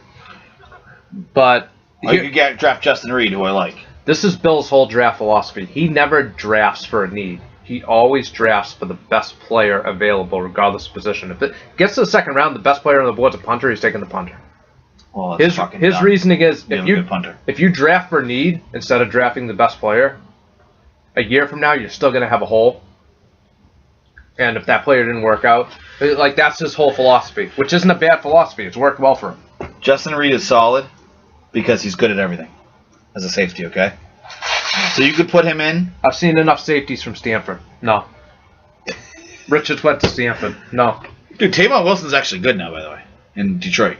but you can draft Justin Reed, who I like. This is Bill's whole draft philosophy. He never drafts for a need. He always drafts for the best player available, regardless of position. If it gets to the second round, the best player on the board's a punter. He's taking the punter. Well, his reasoning is if you draft for need instead of drafting the best player, a year from now you're still going to have a hole. And if that player didn't work out, like, that's his whole philosophy, which isn't a bad philosophy. It's worked well for him. Justin Reed is solid because he's good at everything as a safety. Okay, so you could put him in. I've seen enough safeties from Stanford. No. Richards went to Stanford. No. Dude, Tavon Wilson's actually good now, by the way, in Detroit.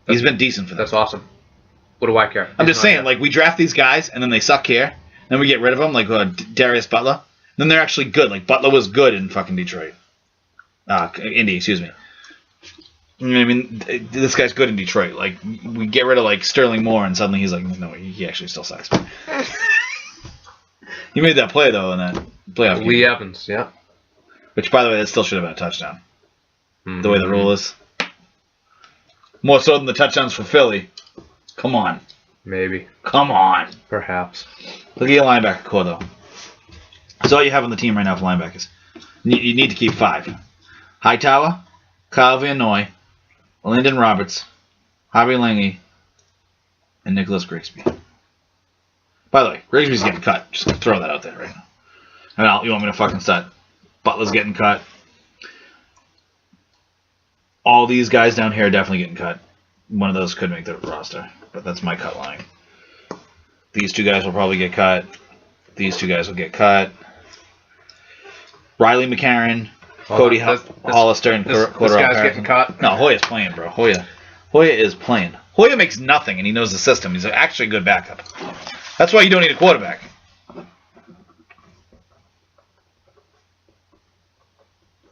He's been decent for them. That's awesome. What do I care? I'm just saying, like, we draft these guys, and then they suck here. Then we get rid of them, like Darius Butler. Then they're actually good. Like, Butler was good in fucking Detroit. Indy, excuse me. I mean, this guy's good in Detroit. Like, we get rid of, like, Sterling Moore, and suddenly he's like, no, he actually still sucks. He made that play, though, in that playoff game. Lee Evans, yeah. Which, by the way, that still should have been a touchdown. Mm-hmm. The way the rule is. More so than the touchdowns for Philly. Come on. Maybe. Come on. Perhaps. Look at your linebacker core, though. That's all you have on the team right now for linebackers. You need to keep 5. Hightower, Kyle Van Noy, Lyndon Roberts, Harvey Lange, and Nicholas Grigsby. By the way, Grigsby's getting cut. Just throw that out there right now. And you want me to fucking start? Butler's getting cut. All these guys down here are definitely getting cut. One of those could make the roster, but that's my cut line. These 2 guys will probably get cut. These 2 guys will get cut. Riley McCarron, Cody Hollister, and Cordell Patterson. This guy's getting cut? No, Hoya's playing, bro. Hoya is playing. Hoya makes nothing, and he knows the system. He's actually a good backup. That's why you don't need a quarterback.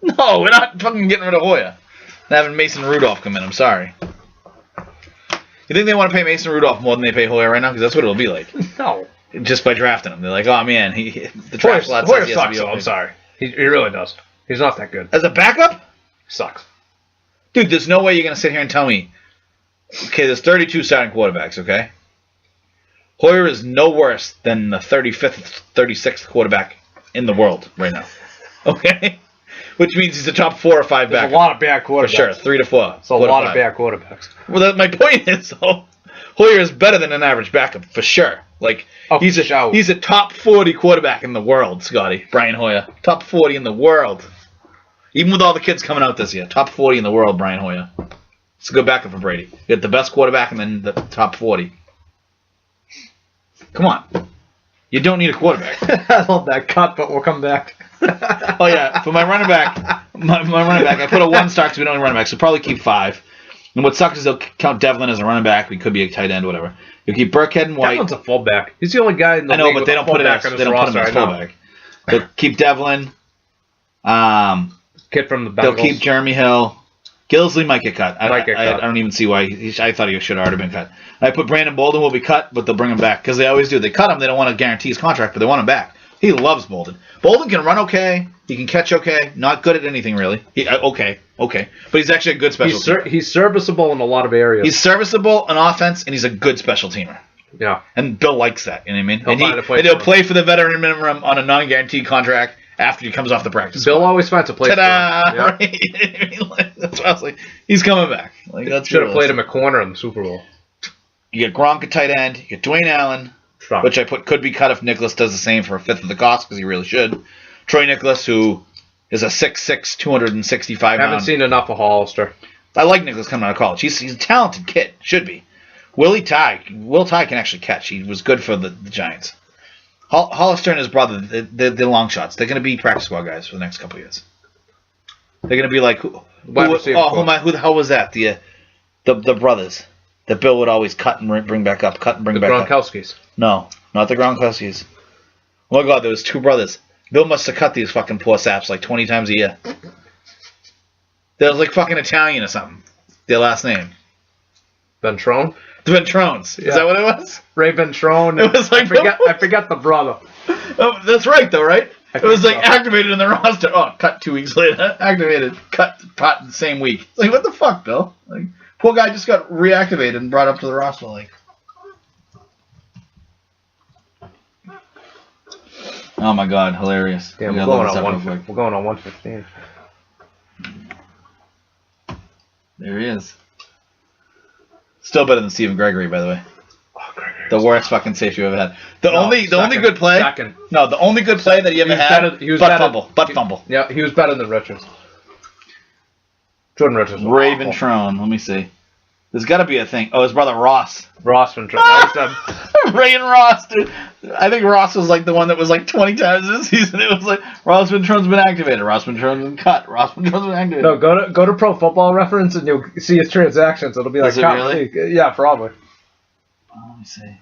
No, we're not fucking getting rid of Hoya. And having Mason Rudolph come in, I'm sorry. You think they want to pay Mason Rudolph more than they pay Hoya right now? Because that's what it'll be like. No. Just by drafting him. They're like, oh man, the draft slot Hoya sucks, I'm sorry. He really does. He's not that good. As a backup? Sucks. Dude, there's no way you're going to sit here and tell me, okay, there's 32 starting quarterbacks, okay? Hoyer is no worse than the 35th, 36th quarterback in the world right now. Okay? Which means he's a top 4 or 5 backup. There's a lot of bad quarterbacks. For sure, 3 to 4. It's a lot of bad quarterbacks. Well, my point is, though, Hoyer is better than an average backup, for sure. Like, he's a top 40 quarterback in the world, Scotty. Brian Hoyer. Top 40 in the world. Even with all the kids coming out this year. Top 40 in the world, Brian Hoyer. It's a good backup for Brady. You get the best quarterback and then the top 40. Come on. You don't need a quarterback. I love that cut, but we'll come back. Oh, yeah. For my running back, I put a 1 star because we don't need running back, so probably keep 5. And what sucks is they'll count Devlin as a running back. We could be a tight end, whatever. You'll keep Burkhead and White. Devlin's a fullback. He's the only guy in the league. I know, but they don't put him as fullback. They'll keep Devlin. Kid from the Bengals. They'll keep Jeremy Hill. Gillisley might get cut. I don't even see why. I thought he should have already been cut. I put Brandon Bolden will be cut, but they'll bring him back because they always do. They cut him. They don't want to guarantee his contract, but they want him back. He loves Bolden. Bolden can run okay. He can catch okay. Not good at anything, really. Okay. But he's actually a good special teamer. He's serviceable in a lot of areas. He's serviceable on offense, and he's a good special teamer. Yeah. And Bill likes that, you know what I mean? He'll play for the veteran minimum on a non-guaranteed contract after he comes off the practice Bill squad. always finds a place. Ta-da! For him. Right? Like, that's why I was like, he's coming back. Like, that's should have played him at corner in the Super Bowl. You get Gronk at tight end. You get Dwayne Allen, which I put could be cut if Nicholas does the same for a fifth of the cost because he really should. Troy Nicholas, who is a 6'6", 265 Haven't seen enough of Hollister. I like Nicholas coming out of college. He's a talented kid. Should be. Will Tye can actually catch. He was good for the Giants. Hollister and his brother, they're long shots. They're going to be practice squad guys for the next couple of years. They're going to be like, who the hell was that? The brothers that Bill would always cut and bring back up. The Gronkowskis. No, not the Gronkowskis. Oh my God, there was two brothers. Bill must have cut these fucking poor saps like 20 times a year. They was like fucking Italian or something. Their last name. Ventrone? The Ventrones. Yeah. Is that what it was? Ray Ventrone. It was like I forget the brother. Oh, that's right though, right? It was like activated in the roster. Oh, cut 2 weeks later. Activated. Cut the same week. It's like, what the fuck, Bill? Like, poor guy just got reactivated and brought up to the roster. Like, oh my God, hilarious. Damn, we're going on 115. There he is. Still better than Stephen Gregory, by the way. Oh, Gregory. The worst fucking safety you've ever had. The only good play. Second. No, the only good play that he ever had. Butt fumble. Yeah, he was better than Richards. Jordan Richards. Ray Ventrone. Let me see. There's got to be a thing. Oh, his brother Ross. Ross Ventrone. Ray and Ross, dude. I think Ross was like the one that was like 20 times this season. It was like Ross Ventrone's been activated. Ross Ventrone's been cut. Ross Ventrone's been activated. No, go to Pro Football Reference and you'll see his transactions. It'll be like, is it really? Yeah, probably. Let me see.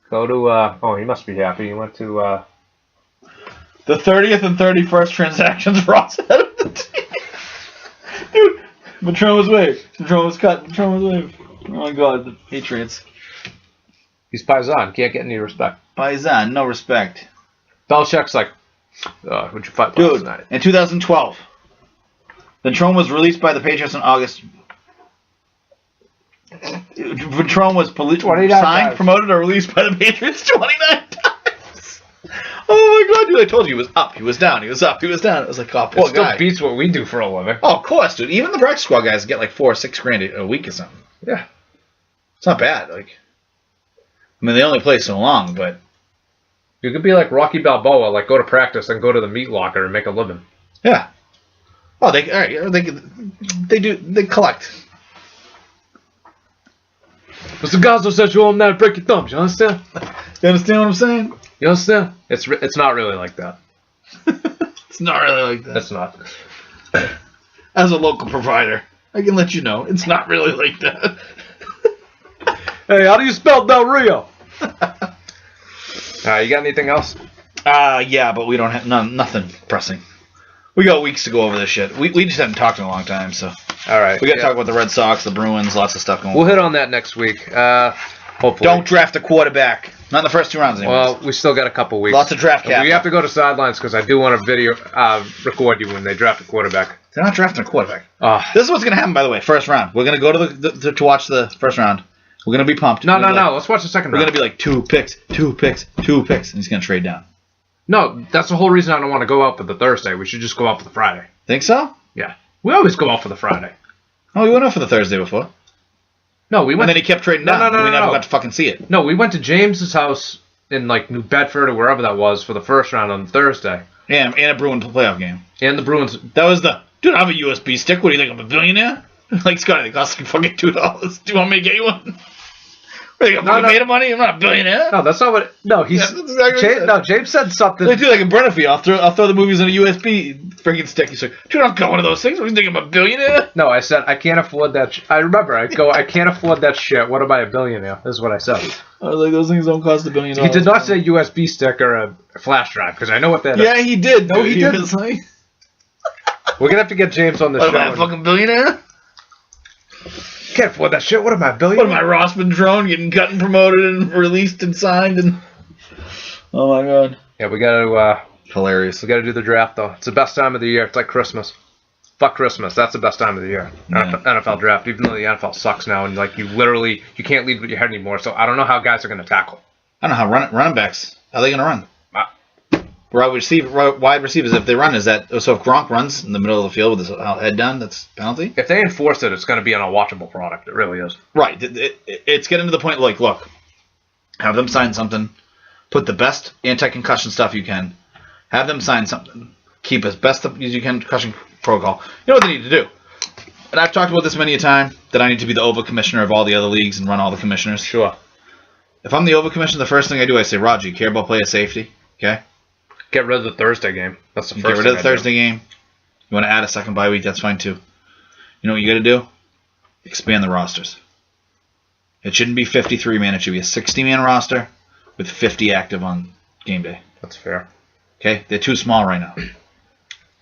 Go to. He must be happy. He went to. The 30th and 31st transactions Ross had of the team. Dude. Ventrone was waived. Ventrone was cut. Ventrone was waived. Oh my God, the Patriots. He's Paisan. Can't get any respect. Paisan, no respect. Belichick's like, would you fight last night? In 2012, Ventrone was released by the Patriots in August. Ventrone was signed, promoted, or released by the Patriots 29 times. Oh my God, dude! I told you he was up, he was down, he was up, he was down. It was like, oh, well, it still beats what we do for a living. Oh, of course, dude. Even the practice squad guys get like $4 or $6 grand a week or something. Yeah, it's not bad. Like, I mean, they only play so long, but you could be like Rocky Balboa, like go to practice and go to the meat locker and make a living. Yeah. Oh, they collect. Mr. Gazzo says you want to break your thumbs. You understand? You understand what I'm saying? You understand? It's not really like that. It's not really like that. It's not. As a local provider, I can let you know it's not really like that. Hey, how do you spell Del Rio? You got anything else? Yeah, but we don't have nothing pressing. We got weeks to go over this shit. We just haven't talked in a long time, so. All right. We got to talk about the Red Sox, the Bruins, lots of stuff going on. We'll hit on that next week. Hopefully. Don't draft a quarterback. Not in the first 2 rounds anymore. Well, we still got a couple weeks. Lots of draft capital. We have to go to sidelines because I do want to record you when they draft a quarterback. They're not drafting a quarterback. This is what's going to happen, by the way. First round. We're going to go to watch the first round. We're going to be pumped. No. Let's watch the second round. We're going to be like 2 picks, 2 picks, 2 picks, and he's going to trade down. No, that's the whole reason I don't want to go out for the Thursday. We should just go out for the Friday. Think so? Yeah. We always go out for the Friday. Oh, we went out for the Thursday before. No, we went. And then he kept trading down. We never got to fucking see it. No, we went to James's house in like New Bedford or wherever that was for the first round on Thursday. Yeah, and a Bruins playoff game. And the Bruins. That was dude, I have a USB stick. What do you think? I'm a billionaire? Like, Scotty, they cost like fucking $2. Do you want me to get you one? I'm made of money. I'm not a billionaire. No, that's not what. No, he's. That's exactly James said something. They do like a Brenner fee. I'll throw the movies in a USB freaking stick. He's like, dude, I'll got one of those things. What do you think? I'm a billionaire? No, I said I can't afford that. I remember. I can't afford that shit. What am I, a billionaire? This is what I said. I was like, those things don't cost $1 billion. He did not say USB stick or a flash drive because I know what that is. Yeah, he did. No, he didn't. Like... We're gonna have to get James on the show. Am I a fucking billionaire? Can't afford that shit. What am I, billionaire? What am I, Ross Ventrone, getting cut and promoted and released and signed and... Oh my God. Yeah, we gotta... Hilarious. We gotta do the draft though. It's the best time of the year. It's like Christmas. fuck Christmas. That's the best time of the year. Yeah. NFL draft, even though the NFL sucks now, and like you can't lead with your head anymore. So I don't know how guys are going to tackle. I don't know how running backs. How are they going to run? Wide receivers, if they run, is that so? If Gronk runs in the middle of the field with his head down, that's penalty. If they enforce it, it's going to be an unwatchable product. It really is. Right. It's getting to the point. Like, look, have them sign something. Put the best anti-concussion stuff you can. Have them sign something. Keep as best as you can concussion protocol. You know what they need to do. And I've talked about this many a time that I need to be the OVA commissioner of all the other leagues and run all the commissioners. Sure. If I'm the OVA commissioner, the first thing I do, I say, Roger, you care about player safety? Okay. Get rid of the Thursday game. That's the first thing. Get rid of the Thursday game. You want to add a second bye week? That's fine too. You know what you got to do? Expand the rosters. It shouldn't be 53-man. It should be a 60-man roster with 50 active on game day. That's fair. Okay? They're too small right now.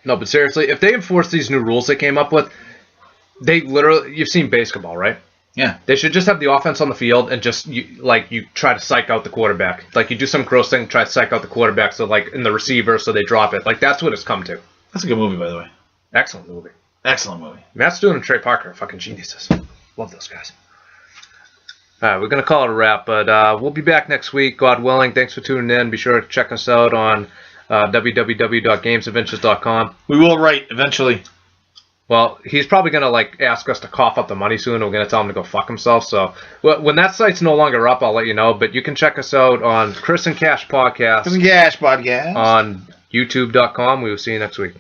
No, but seriously, if they enforce these new rules they came up with, they literally, you've seen basketball, right? Yeah. They should just have the offense on the field and just, you try to psych out the quarterback. Like, you do some gross thing, try to psych out the quarterback, so, like, in the receiver, so they drop it. Like, that's what it's come to. That's a good movie, by the way. Excellent movie. Excellent movie. Matt Stone and Trey Parker are fucking geniuses. Love those guys. All right, we're going to call it a wrap, but we'll be back next week, God willing. Thanks for tuning in. Be sure to check us out on www.gamesadventures.com. We will write eventually. Well, he's probably going to like ask us to cough up the money soon. We're going to tell him to go fuck himself. So when that site's no longer up, I'll let you know. But you can check us out on Chris and Cash Podcast. Chris and Cash Podcast. On YouTube.com. We will see you next week.